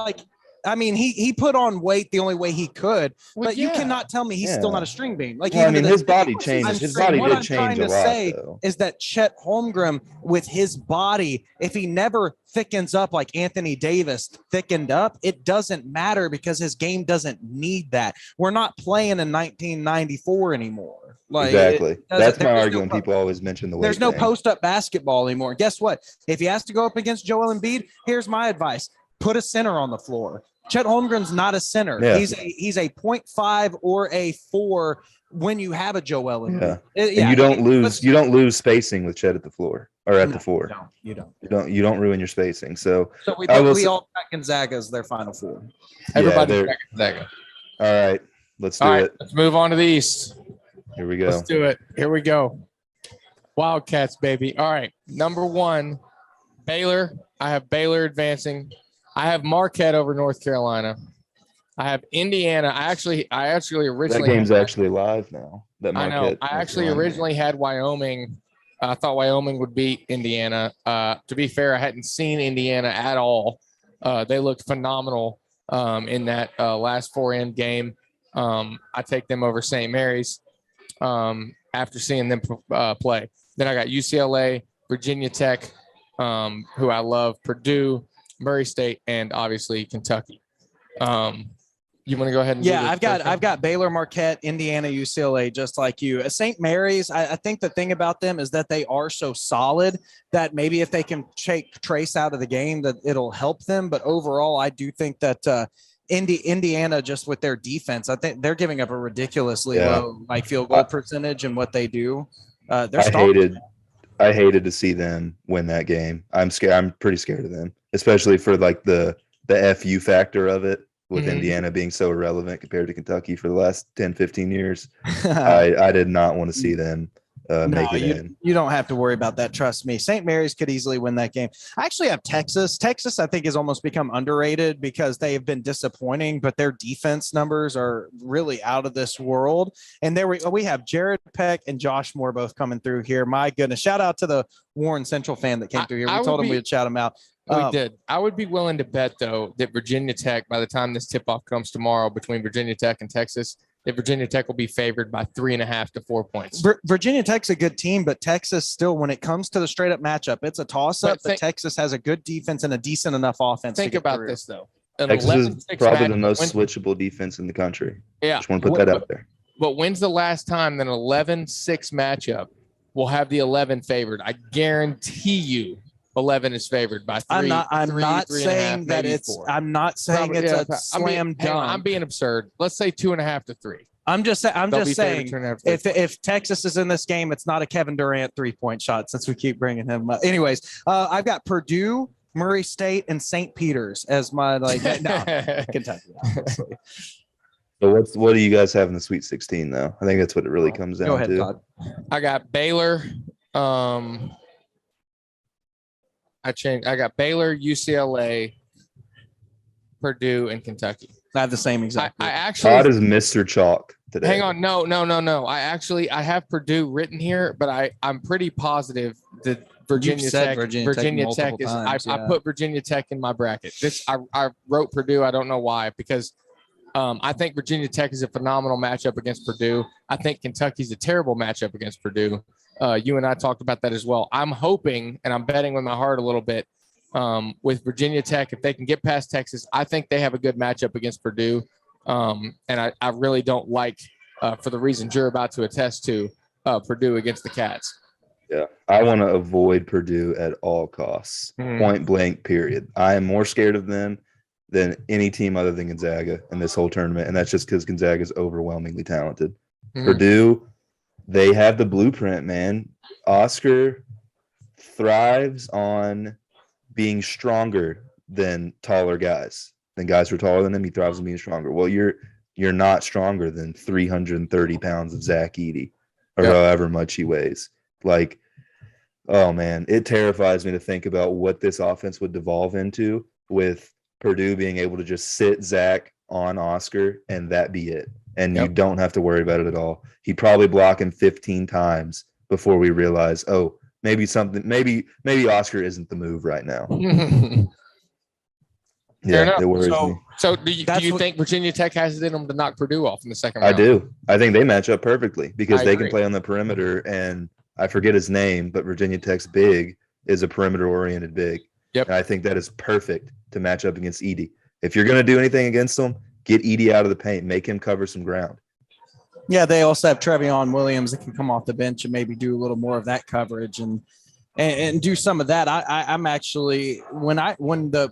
C: he put on weight the only way he could, but you cannot tell me he's still not a string bean.
B: His body changes. His body did change a lot. What I'm trying to say
C: is that Chet Holmgren, with his body, if he never thickens up like Anthony Davis thickened up, it doesn't matter because his game doesn't need that. We're not playing in 1994 anymore.
B: Exactly. That's my argument. People always mention the weight.
C: There's no post-up basketball anymore. Guess what? If he has to go up against Joel Embiid, here's my advice. Put a center on the floor. Chet Holmgren's not a center.
B: Yeah.
C: He's a 0.5 or a 4 when you have a Joel Embiid.
B: Yeah. And you don't lose spacing with Chet at the floor or at the 4.
C: You
B: don't ruin your spacing. So
C: we all got Gonzaga as their Final Four.
A: Everybody's got Gonzaga.
B: All right. Let's do it.
A: Let's move on to the East.
B: Here we go.
A: Let's do it. Here we go. Wildcats, baby. All right. Number 1, Baylor. I have Baylor advancing. I have Marquette over North Carolina. I have Indiana. I actually originally
B: that game's actually live now. That
A: Marquette. I know. I actually originally had Wyoming. I thought Wyoming would beat Indiana. To be fair, I hadn't seen Indiana at all. They looked phenomenal in that last 4-end game. I take them over St. Mary's after seeing them play. Then I got UCLA, Virginia Tech, who I love, Purdue, Murray State, and obviously Kentucky. You want to go ahead and
C: I've got Baylor, Marquette, Indiana, UCLA, just like you. St. Mary's, I think the thing about them is that they are so solid that maybe if they can take Trace out of the game, that it'll help them. But overall, I do think that Indiana, just with their defense, I think they're giving up a ridiculously low field goal percentage in what they do.
B: I hated to see them win that game. I'm scared. I'm pretty scared of them, especially for like the FU factor of it, with Indiana being so irrelevant compared to Kentucky for the last 10, 15 years. I did not want to see them make it in.
C: You don't have to worry about that. Trust me. St. Mary's could easily win that game. I actually have Texas. Texas, I think, has almost become underrated because they have been disappointing, but their defense numbers are really out of this world. And there we have Jared Peck and Josh Moore both coming through here. My goodness. Shout out to the Warren Central fan that came through here. We told him we'd shout him out.
A: We did. I would be willing to bet, though, that Virginia Tech, by the time this tip-off comes tomorrow between Virginia Tech and Texas, that Virginia Tech will be favored by 3.5 to 4 points.
C: Virginia Tech's a good team, but Texas still, when it comes to the straight-up matchup, it's a toss-up, but Texas has a good defense and a decent enough offense.
A: Think about this, though.
B: Texas is probably the most switchable defense in the country.
A: Yeah.
B: Just want to put that out there.
A: But when's the last time that an 11-6 matchup will have the 11 favored? I guarantee you 11 is favored by 3.
C: I'm not saying that it's 4. I'm not saying it's a slam dunk.
A: I'm being absurd. Let's say 2.5 to 3.
C: I'm just saying if Texas is in this game, it's not a Kevin Durant 3-point shot, since we keep bringing him up. Anyways, I've got Purdue, Murray State, and St. Peter's as my Kentucky. Obviously.
B: So what do you guys have in the Sweet 16 though? I think that's what it really comes down to.
C: Todd.
A: I got Baylor. I got Baylor, UCLA, Purdue, and Kentucky.
C: I have the same exact.
A: I actually.
B: Todd is Mr. Chalk today.
A: Hang on, no. I have Purdue written here, but I'm pretty positive that Virginia Tech is. I put Virginia Tech in my bracket. I wrote Purdue. I don't know why, because I think Virginia Tech is a phenomenal matchup against Purdue. I think Kentucky's a terrible matchup against Purdue. You and I talked about that as well. I'm hoping, and I'm betting with my heart a little bit, with Virginia Tech, if they can get past Texas, I think they have a good matchup against Purdue. And I really don't like, for the reasons you're about to attest to, Purdue against the Cats.
B: Yeah, I want to avoid Purdue at all costs, point blank, period. I am more scared of them than any team other than Gonzaga in this whole tournament, and that's just because Gonzaga is overwhelmingly talented. Purdue, they have the blueprint, man. Oscar thrives on being stronger than taller guys. Than guys who are taller than him, he thrives on being stronger. Well, you're not stronger than 330 pounds of Zach Edey, or however much he weighs. Like, oh man, it terrifies me to think about what this offense would devolve into with Purdue being able to just sit Zach on Oscar and that be it. And you don't have to worry about it at all. He'd probably block him 15 times before we realize, oh, maybe Oscar isn't the move right now. Yeah, it worries me.
A: So do you think Virginia Tech has it in them to knock Purdue off in the second round?
B: I do. I think they match up perfectly because they can play on the perimeter, and I forget his name, but Virginia Tech's big is a perimeter-oriented big.
A: Yep.
B: And I think that is perfect to match up against Edey. If you're going to do anything against them, get Edey out of the paint. Make him cover some ground.
C: Yeah, they also have Trevion Williams that can come off the bench and maybe do a little more of that coverage and do some of that. I'm actually when the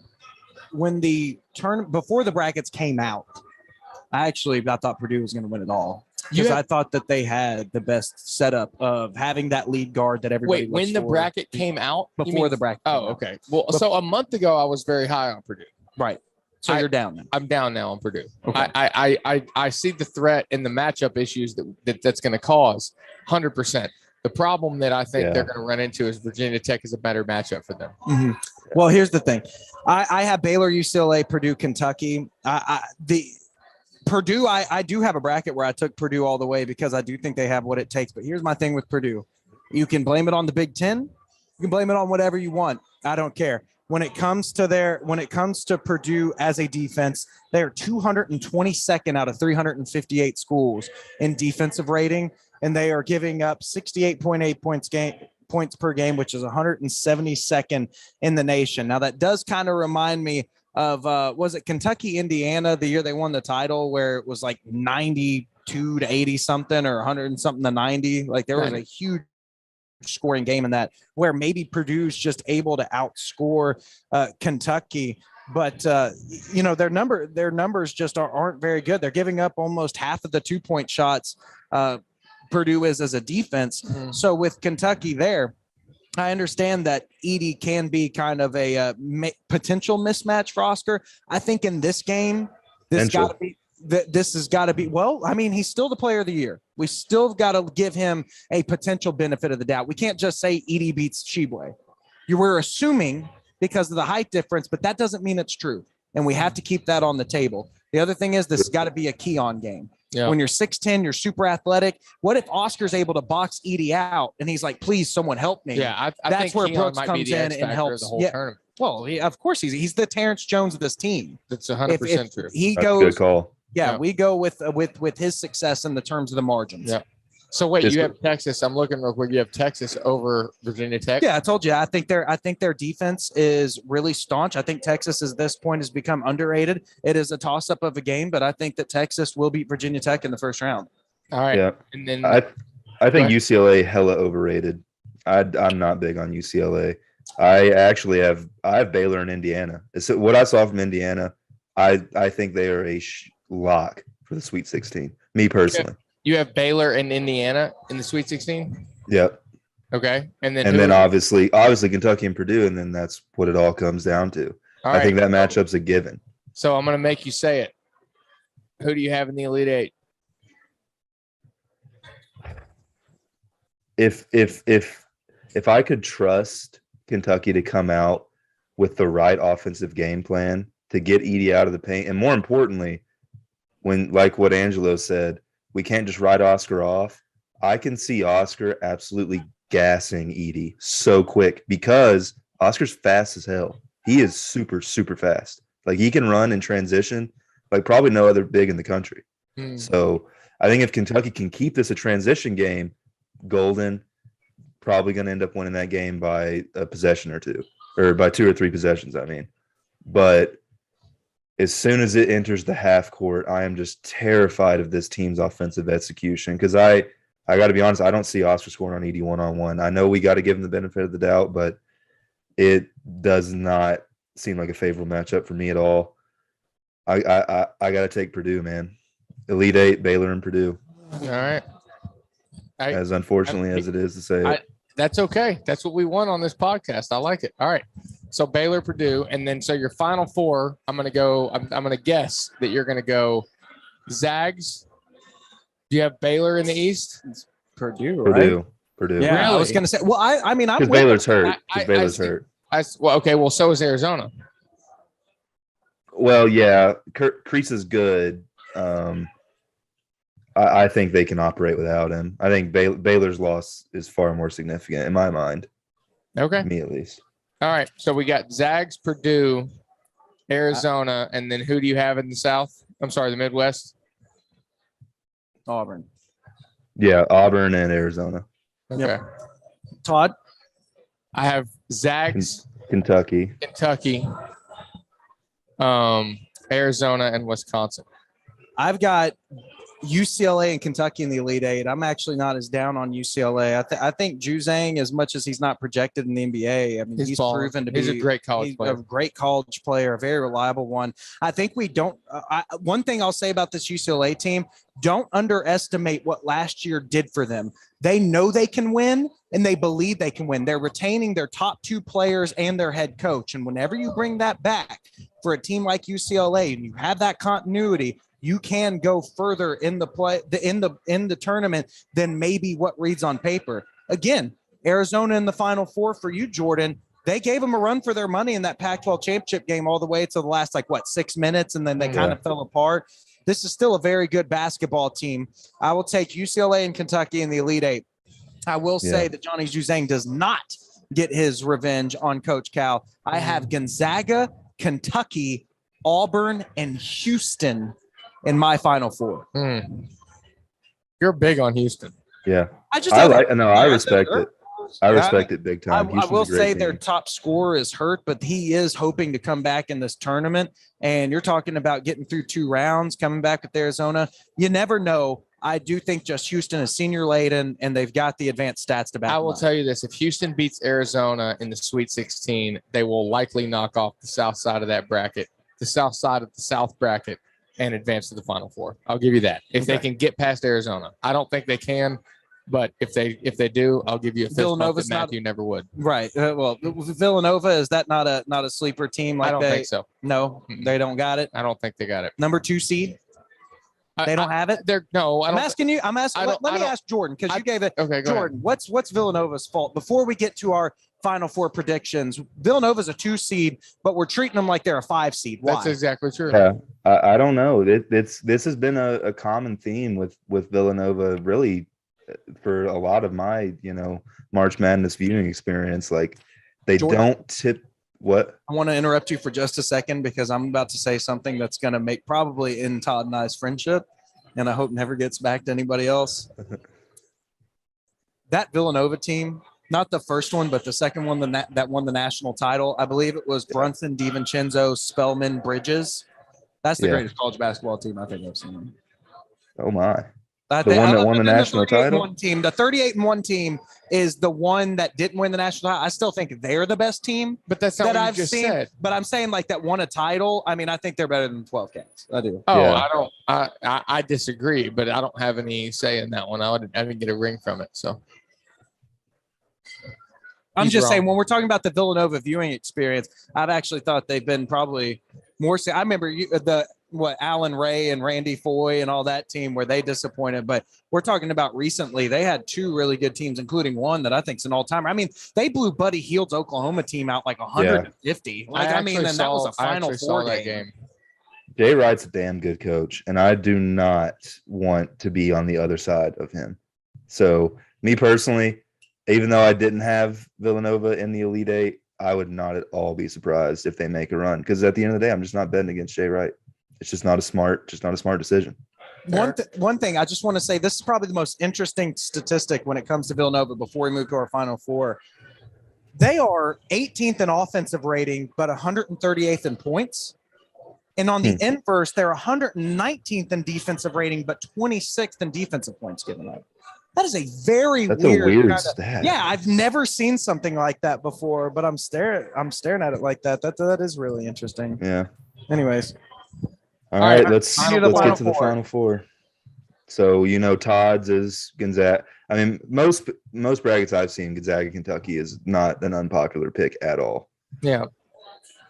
C: before the brackets came out, I thought Purdue was going to win it all. Because I thought that they had the best setup of having that lead guard that everybody looks
A: when the bracket came out?
C: Before the bracket came out.
A: Okay. Well, so a month ago, I was very high on Purdue.
C: Right. So you're down now.
A: I'm down now on Purdue.
C: Okay.
A: I see the threat and the matchup issues that's going to cause 100%. The problem that I think they're going to run into is Virginia Tech is a better matchup for them.
C: Mm-hmm. Well, here's the thing. I have Baylor, UCLA, Purdue, Kentucky. Purdue, I do have a bracket where I took Purdue all the way because I do think they have what it takes. But here's my thing with Purdue. You can blame it on the Big Ten. You can blame it on whatever you want. I don't care. When it comes to Purdue as a defense, they're 222nd out of 358 schools in defensive rating, and they are giving up 68.8 points per game, which is 172nd in the nation. Now that does kind of remind me of was it Kentucky, Indiana, the year they won the title, where it was like 92 to 80 something or 100 and something to 90. Like there was a huge scoring game in that, where maybe Purdue's just able to outscore Kentucky, but their numbers just aren't very good. They're giving up almost half of the 2-point shots Purdue is as a defense. Mm-hmm. So with Kentucky there, I understand that Edey can be kind of a potential mismatch for Oscar. I think in this game, this has got to be. Well, I mean, he's still the player of the year. We still got to give him a potential benefit of the doubt. We can't just say Edey beats Tshiebwe. We're assuming because of the height difference, but that doesn't mean it's true. And we have to keep that on the table. The other thing is this has got to be a Keon game. Yeah. When you're 6'10", you're super athletic. What if Oscar's able to box Edey out and he's like, please, someone help me?
A: Yeah, I
C: that's
A: think
C: where
A: Keon
C: Brooks comes in and helps.
A: The whole tournament.
C: Well, of course he's the Terrence Jones of this team.
A: That's 100% true.
C: He
B: that's
C: goes.
B: A good call.
C: Yeah, we go with his success in the terms of the margins.
A: Yeah. So wait, you have Texas. I'm looking real quick. You have Texas over Virginia Tech.
C: Yeah, I told you. I think their defense is really staunch. I think Texas at this point has become underrated. It is a toss-up of a game, but I think that Texas will beat Virginia Tech in the first round.
A: All right.
B: Yeah.
A: And then
B: I think UCLA hella overrated. I'm not big on UCLA. I have Baylor and Indiana. So what I saw from Indiana, I think they are a lock for the Sweet 16. Me personally.
A: You have Baylor and Indiana in the Sweet 16?
B: Yep.
A: Okay. And then
B: obviously Kentucky and Purdue, and then that's what it all comes down to. I think that matchup's a given.
A: So I'm going to make you say it. Who do you have in the Elite Eight?
B: If I could trust Kentucky to come out with the right offensive game plan to get Edey out of the paint, and more importantly, when, like what Angelo said, we can't just write Oscar off. I can see Oscar absolutely gassing Edey so quick because Oscar's fast as hell. He is super, super fast. Like he can run in transition like probably no other big in the country. So I think if Kentucky can keep this a transition game, Golden probably going to end up winning that game by a possession or two, or by 2 or 3 possessions, I mean. But as soon as it enters the half court, I am just terrified of this team's offensive execution because I got to be honest, I don't see Oscar scoring on Edey one-on-one. I know we got to give him the benefit of the doubt, but it does not seem like a favorable matchup for me at all. I got to take Purdue, man. Elite Eight, Baylor and Purdue.
A: All right.
B: As unfortunately as it is to say it.
A: That's okay. That's what we want on this podcast. I like it. All right. So Baylor, Purdue, and then so your final four, I'm going to guess that you're going to go Zags. Do you have Baylor in the East?
C: It's Purdue, right?
B: Purdue.
C: Yeah, really? I was going to say, well, I mean, I'm
B: Baylor's hurt. Baylor's hurt.
A: Okay, well, so is Arizona.
B: Well, yeah, Kreese is good. I think they can operate without him. I think Baylor's loss is far more significant in my mind.
A: Okay.
B: Me at least.
A: All right. So we got Zags, Purdue, Arizona, and then who do you have in the South? I'm sorry, the Midwest?
C: Auburn.
B: Yeah, Auburn and Arizona.
A: Okay.
C: Yep. Todd?
A: I have Zags.
B: Kentucky.
A: Arizona, and Wisconsin.
C: I've got UCLA and Kentucky in the Elite Eight. I'm actually not as down on UCLA. I think Juzang, as much as he's not projected in the NBA, I mean, he's proven to be
A: a great college player.
C: A great college player, a very reliable one. I think we don't. One thing I'll say about this UCLA team: don't underestimate what last year did for them. They know they can win, and they believe they can win. They're retaining their top 2 players and their head coach. And whenever you bring that back for a team like UCLA, and you have that continuity, you can go further in the tournament than maybe what reads on paper. Again, Arizona in the Final Four for you, Jordan. They gave them a run for their money in that Pac-12 championship game all the way to the last 6 minutes, and then they kind of fell apart. This is still a very good basketball team. I will take UCLA and Kentucky in the Elite Eight. I will say that Johnny Juzang does not get his revenge on Coach Cal. I have Gonzaga, Kentucky, Auburn, and Houston in my Final Four.
A: You're big on Houston.
B: Yeah. I respect it. I respect it big time.
C: I will say their top scorer is hurt, but he is hoping to come back in this tournament. And you're talking about getting through 2 rounds, coming back with Arizona. You never know. I do think just Houston is senior laden, and they've got the advanced stats to back.
A: I will tell you this: if Houston beats Arizona in the Sweet 16, they will likely knock off the south side of that bracket, the south side of the South bracket, and advance to the Final Four. I'll give you that. If they can get past Arizona, I don't think they can. But if they do, I'll give you a fist bump that Matthew never would.
C: Right. Well, Villanova, is that not a sleeper team?
A: I don't think so.
C: No, they don't got it.
A: I don't think they got it.
C: Number 2 seed. They don't have it.
A: I'm asking
C: you. Let me ask Jordan, because you gave it.
A: Okay, go
C: Jordan, ahead. What's Villanova's fault? Before we get to our Final Four predictions, Villanova's a 2 seed, but we're treating them like they're a 5 seed. Why?
A: That's exactly true.
B: Yeah, I don't know. This has been a common theme with Villanova, really, for a lot of my March Madness viewing experience. Like, they don't tip. What?
C: I want to interrupt you for just a second, because I'm about to say something that's going to make probably in Todd and I's friendship, and I hope never gets back to anybody else. That Villanova team, not the first one, but the second one that won the national title, I believe it was Brunson, DiVincenzo, Spellman, Bridges. That's the greatest college basketball team I think I've seen.
B: Oh, my.
C: The one that won the national title? The 38-1 team is the one that didn't win the national title. I still think they're the best team.
A: But that's not what I've just said.
C: But I'm saying that won a title. I mean, I think they're better than 12 Cats. I do.
A: Oh, yeah. I disagree, but I don't have any say in that one. I didn't get a ring from it. So
C: I'm just saying, when we're talking about the Villanova viewing experience, I've actually thought they've been probably more. I remember Alan Ray and Randy Foy and all that team, where they disappointed. But we're talking about recently, they had 2 really good teams, including one that I think is an all-timer. I mean, they blew Buddy Hield's Oklahoma team out 150. That was a Final Four game.
B: Jay Wright's a damn good coach, and I do not want to be on the other side of him. So, me personally, even though I didn't have Villanova in the Elite Eight, I would not at all be surprised if they make a run, because at the end of the day, I'm just not betting against Jay Wright. It's just not a smart decision.
C: One thing I just want to say, this is probably the most interesting statistic when it comes to Villanova before we move to our Final Four. They are 18th in offensive rating, but 138th in points. And on the inverse, they're 119th in defensive rating, but 26th in defensive points given up. That is a weird
B: stat.
C: Yeah, I've never seen something like that before, but I'm staring at it like that. That is really interesting.
B: Yeah.
C: Anyways.
B: All right, let's get to the Final Four. So, Todd's is Gonzaga. I mean, most brackets I've seen, Gonzaga, Kentucky is not an unpopular pick at all.
A: Yeah.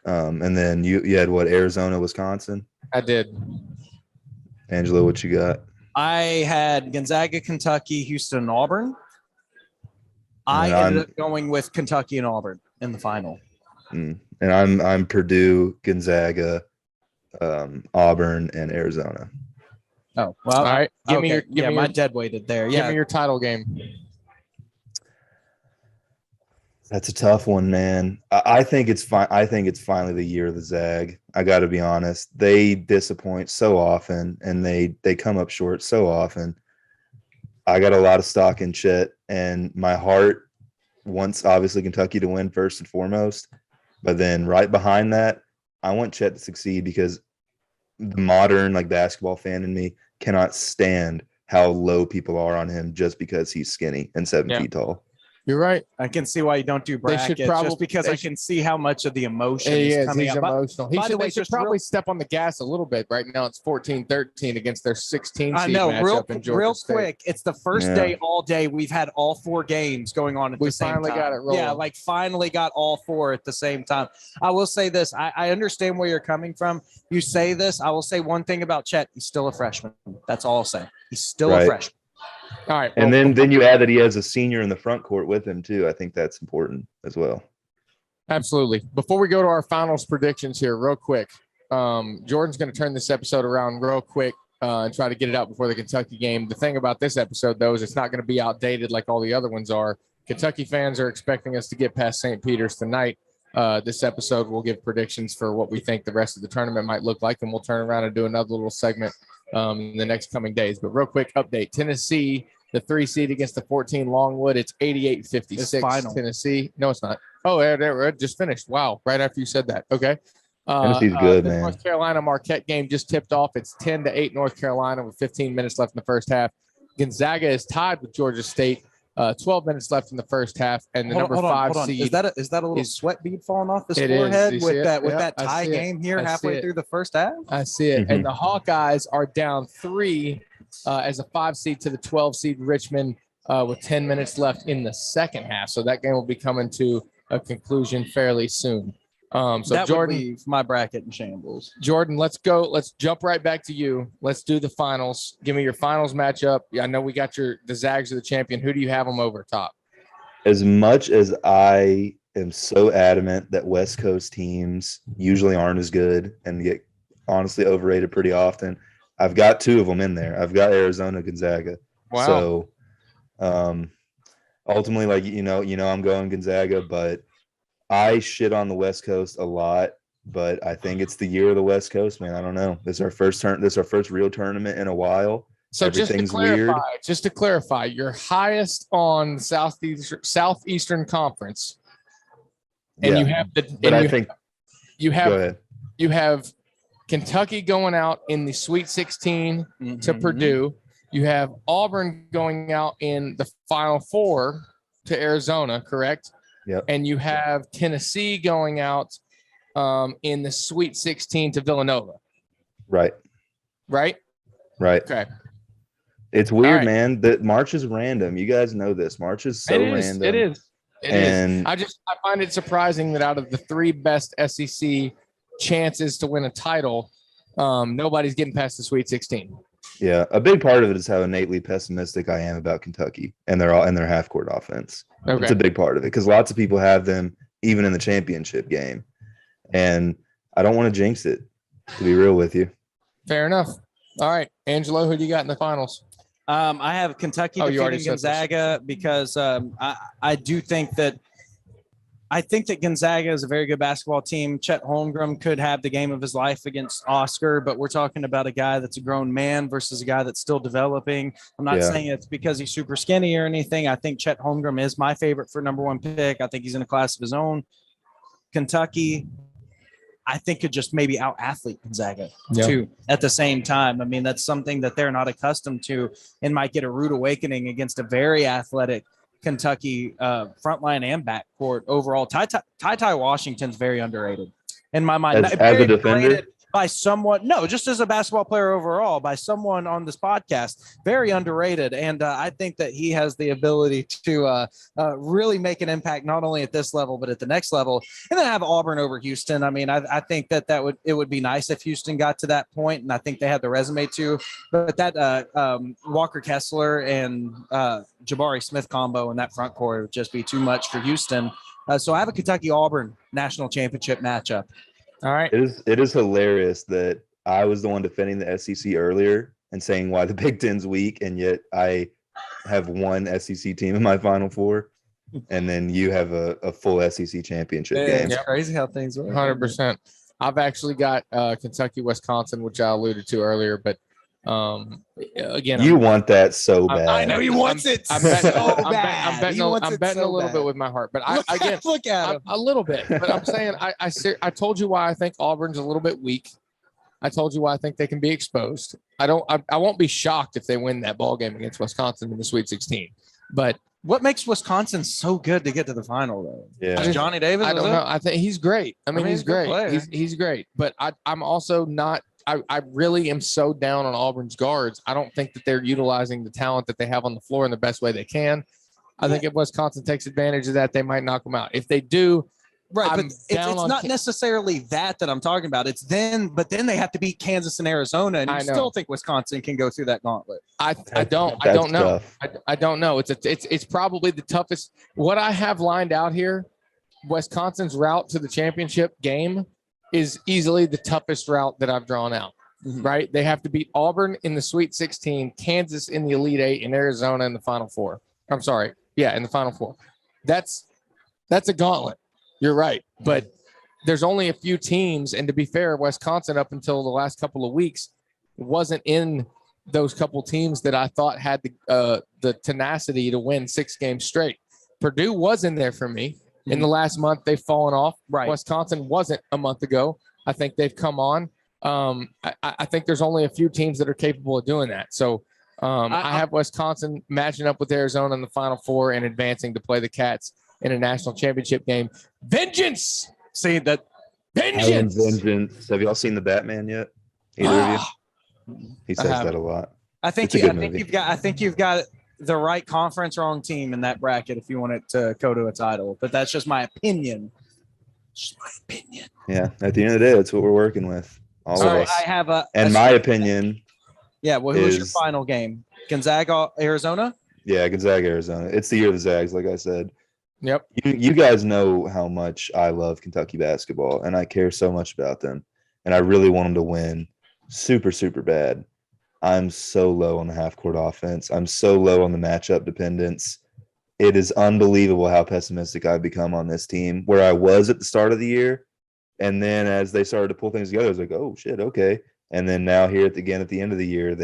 B: And then you had what, Arizona, Wisconsin?
A: I did.
B: Angelo, what you got?
C: I had Gonzaga, Kentucky, Houston, and Auburn. I ended up going with Kentucky and Auburn in the final.
B: And I'm Purdue, Gonzaga, Auburn, and Arizona.
C: Oh, well, all
A: right.
C: Give me my dead weighted there.
A: Give me your title game.
B: That's a tough one, man. I think it's fine. I think it's finally the year of the Zag. I got to be honest. They disappoint so often, and they come up short so often. I got a lot of stock in Chet, and my heart wants obviously Kentucky to win first and foremost. But then right behind that, I want Chet to succeed, because the modern basketball fan in me cannot stand how low people are on him just because he's skinny and 7 feet tall.
A: You're right.
C: I can see why you don't do brackets, just because I can see how much of the emotion is coming
A: out.
C: Emotional.
A: They should probably step on the gas a little bit. Right now it's 14-13 against their 16 seed matchup in Georgia State.
C: Quick. It's the first day all day. We've had all 4 games going on at the same time. We finally got it rolling. Yeah, like finally got all 4 at the same time. I will say this. I understand where you're coming from. You say this. I will say one thing about Chet. He's still a freshman. That's all I'll say. He's still a freshman.
A: All right.
B: And then you add that he has a senior in the front court with him too. I think that's important as well.
A: Absolutely. Before we go to our finals predictions here real quick, Jordan's going to turn this episode around real quick and try to get it out before the Kentucky game. The thing about this episode, though, is it's not going to be outdated like all the other ones are. Kentucky fans are expecting us to get past St. Peter's tonight. This episode will give predictions for what we think the rest of the tournament might look like, and we'll turn around and do another little segment in the next coming days. But real quick update: Tennessee, the 3 seed against the 14 Longwood. It's 88-56. Tennessee. No, it's not. Oh, it just finished. Wow. Right after you said that. Okay.
B: Tennessee's good, man.
A: North Carolina Marquette game just tipped off. It's 10-8 North Carolina with 15 minutes left in the first half. Gonzaga is tied with Georgia State. 12 minutes left in the first half, and the number 5 seed.
C: Is that a little sweat bead falling off his forehead with that tie game here halfway through the first half?
A: I see it. Mm-hmm. And the Hawkeyes are down 3 as a 5 seed to the 12 seed Richmond with 10 minutes left in the second half. So that game will be coming to a conclusion fairly soon. So
C: that
A: Jordan,
C: would leave my bracket in shambles.
A: Jordan, let's go. Let's jump right back to you. Let's do the finals. Give me your finals matchup. I know we got the Zags are the champion. Who do you have them over top?
B: As much as I am so adamant that West Coast teams usually aren't as good and get honestly overrated pretty often, I've got 2 of them in there. I've got Arizona, Gonzaga.
A: Wow.
B: So ultimately, like, I'm going Gonzaga, but I shit on the West Coast a lot, but I think it's the year of the West Coast, man. I don't know. This is our first real tournament in a while.
A: So
B: everything's weird.
A: Just to clarify, you're highest on Southeastern Conference, and you have you have Kentucky going out in the Sweet 16 to Purdue. You have Auburn going out in the Final Four to Arizona, correct?
B: Yep.
A: And you have Tennessee going out in the Sweet 16 to Villanova.
B: Right.
A: Okay.
B: It's weird, man. That March is random. You guys know this. March is so random.
A: It is. I find it surprising that out of the 3 best SEC chances to win a title, nobody's getting past the Sweet 16.
B: Yeah, a big part of it is how innately pessimistic I am about Kentucky and their half-court offense. Okay. It's a big part of it because lots of people have them even in the championship game, and I don't want to jinx it, to be real with you.
A: Fair enough. All right, Angelo, who do you got in the finals?
C: I have Kentucky defeating Gonzaga because I do think that Gonzaga is a very good basketball team. Chet Holmgren could have the game of his life against Oscar, but we're talking about a guy that's a grown man versus a guy that's still developing. I'm not saying it's because he's super skinny or anything. I think Chet Holmgren is my favorite for number 1 pick. I think he's in a class of his own. Kentucky, I think, could just maybe out-athlete Gonzaga too at the same time. I mean, that's something that they're not accustomed to and might get a rude awakening against a very athletic Kentucky frontline and backcourt overall. Ty Washington's very underrated in my mind.
B: As a defender?
C: By someone, no, just as a basketball player overall, by someone on this podcast, very underrated. And I think that he has the ability to really make an impact, not only at this level, but at the next level. And then have Auburn over Houston. I mean, I think it would be nice if Houston got to that point, and I think they had the resume to. But that Walker Kessler and Jabari Smith combo in that front court would just be too much for Houston. So I have a Kentucky-Auburn national championship matchup.
A: All right.
B: It is hilarious that I was the one defending the SEC earlier and saying why the Big Ten's weak, and yet I have one SEC team in my Final Four, and then you have a full SEC championship game.
C: It's crazy how things work.
A: 100%. I've actually got Kentucky, Wisconsin, which I alluded to earlier, but again,
B: you want that so bad.
C: I know he wants it
A: I'm betting a little bit with my heart, but
C: look at him
A: a little bit. But I'm saying I told you why I think Auburn's a little bit weak. I told you why I think they can be exposed. I won't be shocked if they win that ball game against Wisconsin in the Sweet 16. But
C: what makes Wisconsin so good to get to the final, though?
B: Yeah,
C: Johnny Davis.
A: I don't know. I think he's great. I mean he's great. He's great. But I'm also not. I really am so down on Auburn's guards. I don't think that they're utilizing the talent that they have on the floor in the best way they can. I think if Wisconsin takes advantage of that, they might knock them out. If they do,
C: right, but it's not necessarily that I'm talking about. It's then they have to beat Kansas and Arizona, and I still think Wisconsin can go through that gauntlet.
A: I don't know. I don't know. It's probably the toughest. What I have lined out here, Wisconsin's route to the championship game is easily the toughest route that I've drawn out. Mm-hmm. Right? They have to beat Auburn in the Sweet 16, Kansas in the Elite Eight, and Arizona in the Final Four. I'm sorry. Yeah, in the Final Four. That's a gauntlet. You're right. But there's only a few teams. And to be fair, Wisconsin, up until the last couple of weeks, wasn't in those couple teams that I thought had the tenacity to win 6 games straight. Purdue was in there for me. In the last month, they've fallen off.
C: Right.
A: Wisconsin wasn't a month ago. I think they've come on. I think there's only a few teams that are capable of doing that. So I have Wisconsin matching up with Arizona in the Final Four and advancing to play the Cats in a national championship game. Vengeance!
C: See that?
B: Vengeance. Have y'all seen the Batman yet? Either of you? He says that a lot.
C: I think you've got the right conference, wrong team in that bracket if you want it to go to a title. But that's just my opinion.
B: Yeah, at the end of the day, that's what we're working with. All of us.
C: I have
B: my opinion.
C: Yeah, well, who's your final game? Gonzaga, Arizona?
B: Yeah, Gonzaga, Arizona. It's the year of the Zags, like I said.
A: Yep.
B: You guys know how much I love Kentucky basketball, and I care so much about them. And I really want them to win super, super bad. I'm so low on the half-court offense. I'm so low on the matchup dependence. It is unbelievable how pessimistic I've become on this team, where I was at the start of the year. And then as they started to pull things together, I was like, oh, shit, okay. And then now here at the end of the year,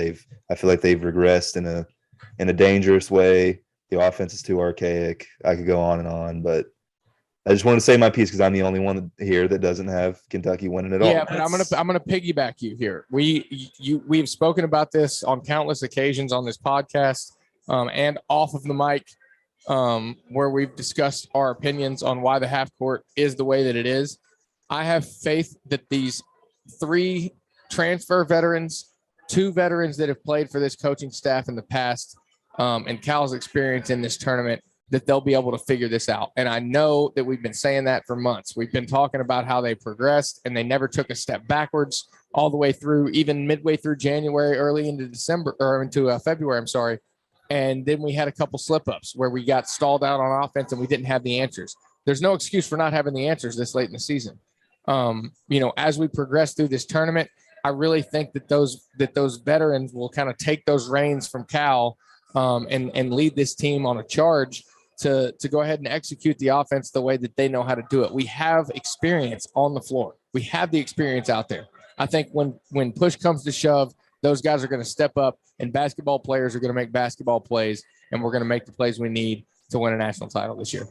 B: I feel like they've regressed in a dangerous way. The offense is too archaic. I could go on, but I just want to say my piece because I'm the only one here that doesn't have Kentucky winning at all.
A: Yeah, but I'm gonna piggyback you here. We've spoken about this on countless occasions on this podcast and off of the mic, where we've discussed our opinions on why the half court is the way that it is. I have faith that these 3 transfer veterans, 2 veterans that have played for this coaching staff in the past, and Cal's experience in this tournament, that they'll be able to figure this out. And I know that we've been saying that for months. We've been talking about how they progressed and they never took a step backwards all the way through, even midway through January, early into December, or into February, I'm sorry. And then we had a couple slip-ups where we got stalled out on offense and we didn't have the answers. There's no excuse for not having the answers this late in the season. As we progress through this tournament, I really think that those veterans will kind of take those reins from Cal and lead this team on a charge to go ahead and execute the offense the way that they know how to do it. We have experience on the floor. We have the experience out there. I think when push comes to shove, those guys are going to step up and basketball players are going to make basketball plays, and we're going to make the plays we need to win a national title this year.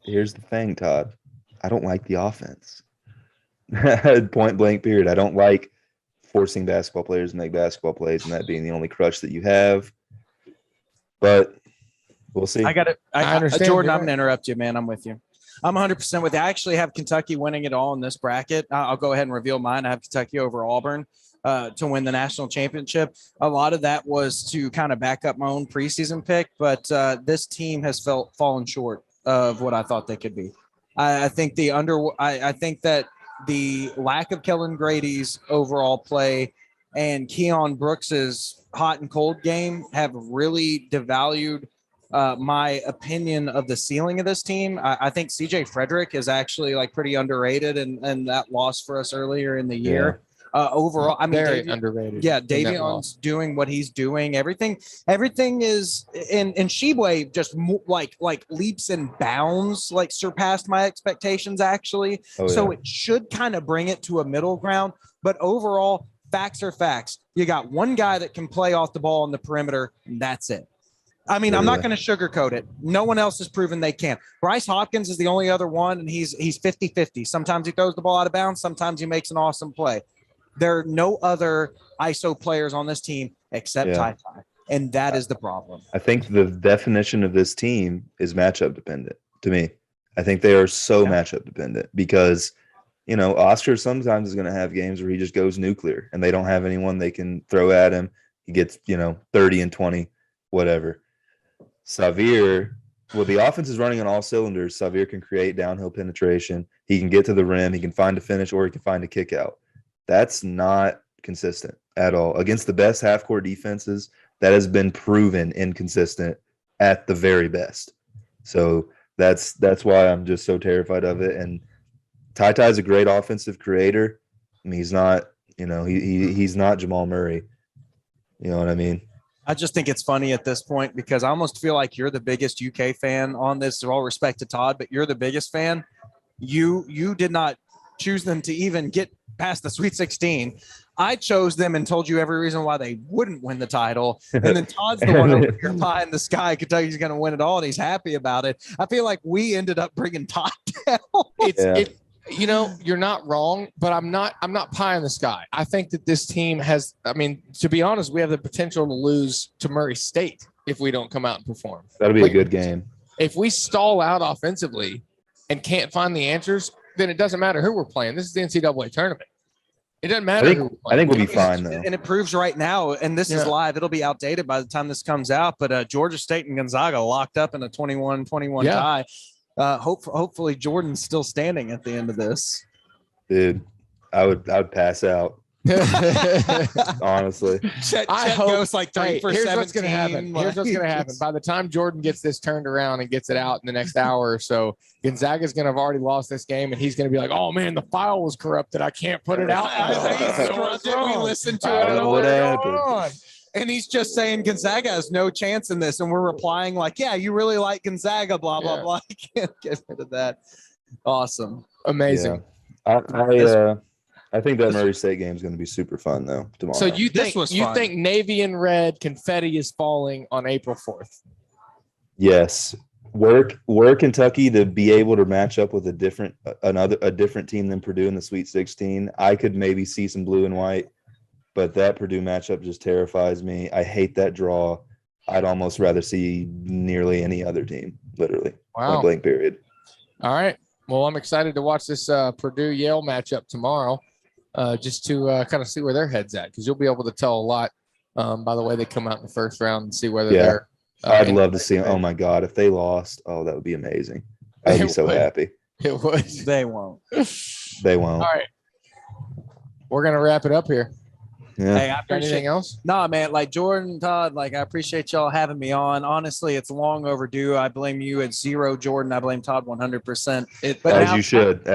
B: Here's the thing, Todd. I don't like the offense. Point blank period. I don't like forcing basketball players to make basketball plays and that being the only crutch that you have. But we'll see.
C: I understand. Jordan, I'm going to interrupt you, man. I'm with you. I'm 100% with you. I actually have Kentucky winning it all in this bracket. I'll go ahead and reveal mine. I have Kentucky over Auburn to win the national championship. A lot of that was to kind of back up my own preseason pick, but this team has fallen short of what I thought they could be. I think that the lack of Kellen Grady's overall play and Keon Brooks's hot and cold game have really devalued my opinion of the ceiling of this team. I think CJ Frederick is actually pretty underrated and that loss for us earlier in the year. Overall, I mean,
A: very underrated.
C: Yeah, Davion's doing what he's doing. Everything is in Sheboy just like leaps and bounds, surpassed my expectations actually. So it should kind of bring it to a middle ground. But overall, facts are facts. You got one guy that can play off the ball on the perimeter, and that's it. I mean, I'm not going to sugarcoat it. No one else has proven they can. Bryce Hopkins is the only other one, and he's 50-50. Sometimes he throws the ball out of bounds. Sometimes he makes an awesome play. There are no other ISO players on this team except Ty. And that is the problem.
B: I think the definition of this team is matchup dependent to me. I think they are so matchup dependent because, you know, Oscar sometimes is going to have games where he just goes nuclear and they don't have anyone they can throw at him. He gets, 30 and 20, whatever. Xavier, well, the offense is running on all cylinders. Xavier can create downhill penetration. He can get to the rim. He can find a finish or he can find a kick out. That's not consistent at all. Against the best half-court defenses, that has been proven inconsistent at the very best. So that's why I'm just so terrified of it. And Ty is a great offensive creator. I mean, he's not, he's not Jamal Murray. You know what I mean?
C: I just think it's funny at this point because I almost feel like you're the biggest UK fan on this. With all respect to Todd, but you're the biggest fan. You did not choose them to even get past the Sweet 16. I chose them and told you every reason why they wouldn't win the title. And then Todd's the one over here pie in the sky. Kentucky's going to win it all, and he's happy about it. I feel like we ended up bringing Todd down.
A: You're not wrong, but I'm not pie in the sky. I think that this team has, to be honest, we have the potential to lose to Murray State if we don't come out and perform.
B: That'll be a good game.
A: If we stall out offensively and can't find the answers, then it doesn't matter who we're playing. This is the NCAA tournament. It doesn't matter.
B: I think we'll be fine, though.
C: And it proves right now, and this is live. It'll be outdated by the time this comes out, but Georgia State and Gonzaga locked up in a 21-21 tie. Hopefully Jordan's still standing at the end of this.
B: Dude, I would pass out. Honestly.
C: Chet goes like 3 for 17.
A: Here's what's going to happen. By the time Jordan gets this turned around and gets it out in the next hour or so, Gonzaga's going to have already lost this game, and he's going to be like, "Oh man, the file was corrupted. I can't put it out."
C: We listened to it.
B: What happened?
C: And he's just saying Gonzaga has no chance in this, and we're replying like, "Yeah, you really like Gonzaga." Blah blah blah. You can't get rid of that. Awesome,
A: amazing.
B: Yeah. I think that Murray State game is going to be super fun, though, tomorrow.
A: So you think navy and red confetti is falling on April 4th?
B: Yes. Were Kentucky to be able to match up with a different team than Purdue in the Sweet 16, I could maybe see some blue and white, but that Purdue matchup just terrifies me. I hate that draw. I'd almost rather see nearly any other team, literally.
A: Wow.
B: Point blank period.
A: All right. Well, I'm excited to watch this Purdue-Yale matchup tomorrow. Just to kind of see where their head's at, because you'll be able to tell a lot by the way they come out in the first round and see whether they're.
B: I'd love to see them. Oh my God, if they lost, that would be amazing. I'd be so happy.
A: It would.
C: They won't.
B: They won't.
A: All right, we're gonna wrap it up here.
B: Yeah.
C: Hey, I appreciate
A: anything else?
C: No, man. Like Jordan, Todd, I appreciate y'all having me on. Honestly, it's long overdue. I blame you at 0, Jordan. I blame Todd 100%.
B: As you should.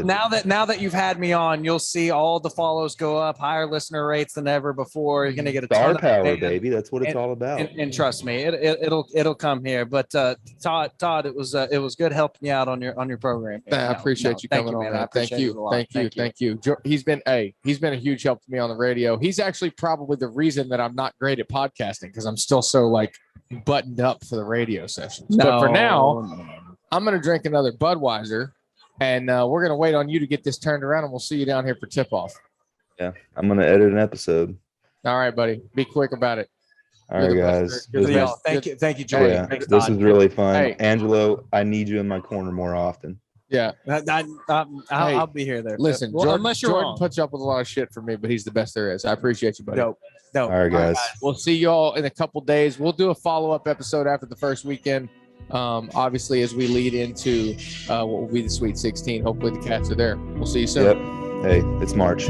C: Now that you've had me on, you'll see all the follows go up, higher listener rates than ever before. You're gonna get a
B: star
C: ton
B: power,
C: of
B: baby. That's what it's all about.
C: And trust me, it'll come here. But Todd, it was good helping you out on your program.
A: I appreciate you coming on. Thank you. He's been a huge help to me on the radio. He's actually probably the reason that I'm not great at podcasting, because I'm still so buttoned up for the radio sessions. But for now, I'm going to drink another Budweiser, and we're going to wait on you to get this turned around, and we'll see you down here for tip-off.
B: Yeah, I'm going to edit an episode.
A: All right, buddy. Be quick about it.
B: All right, guys.
C: Thank you, Jordan.
B: Yeah, this is really fun. Hey. Angelo, I need you in my corner more often.
A: Yeah,
C: I'll be here there.
A: Listen, Jordan puts up with a lot of shit for me, but he's the best there is. I appreciate you, buddy.
C: Dope.
B: All right, guys.
A: We'll see you all in a couple days. We'll do a follow-up episode after the first weekend. Obviously, as we lead into what will be the Sweet 16. Hopefully, the Cats are there. We'll see you soon.
B: Yep. Hey, it's March.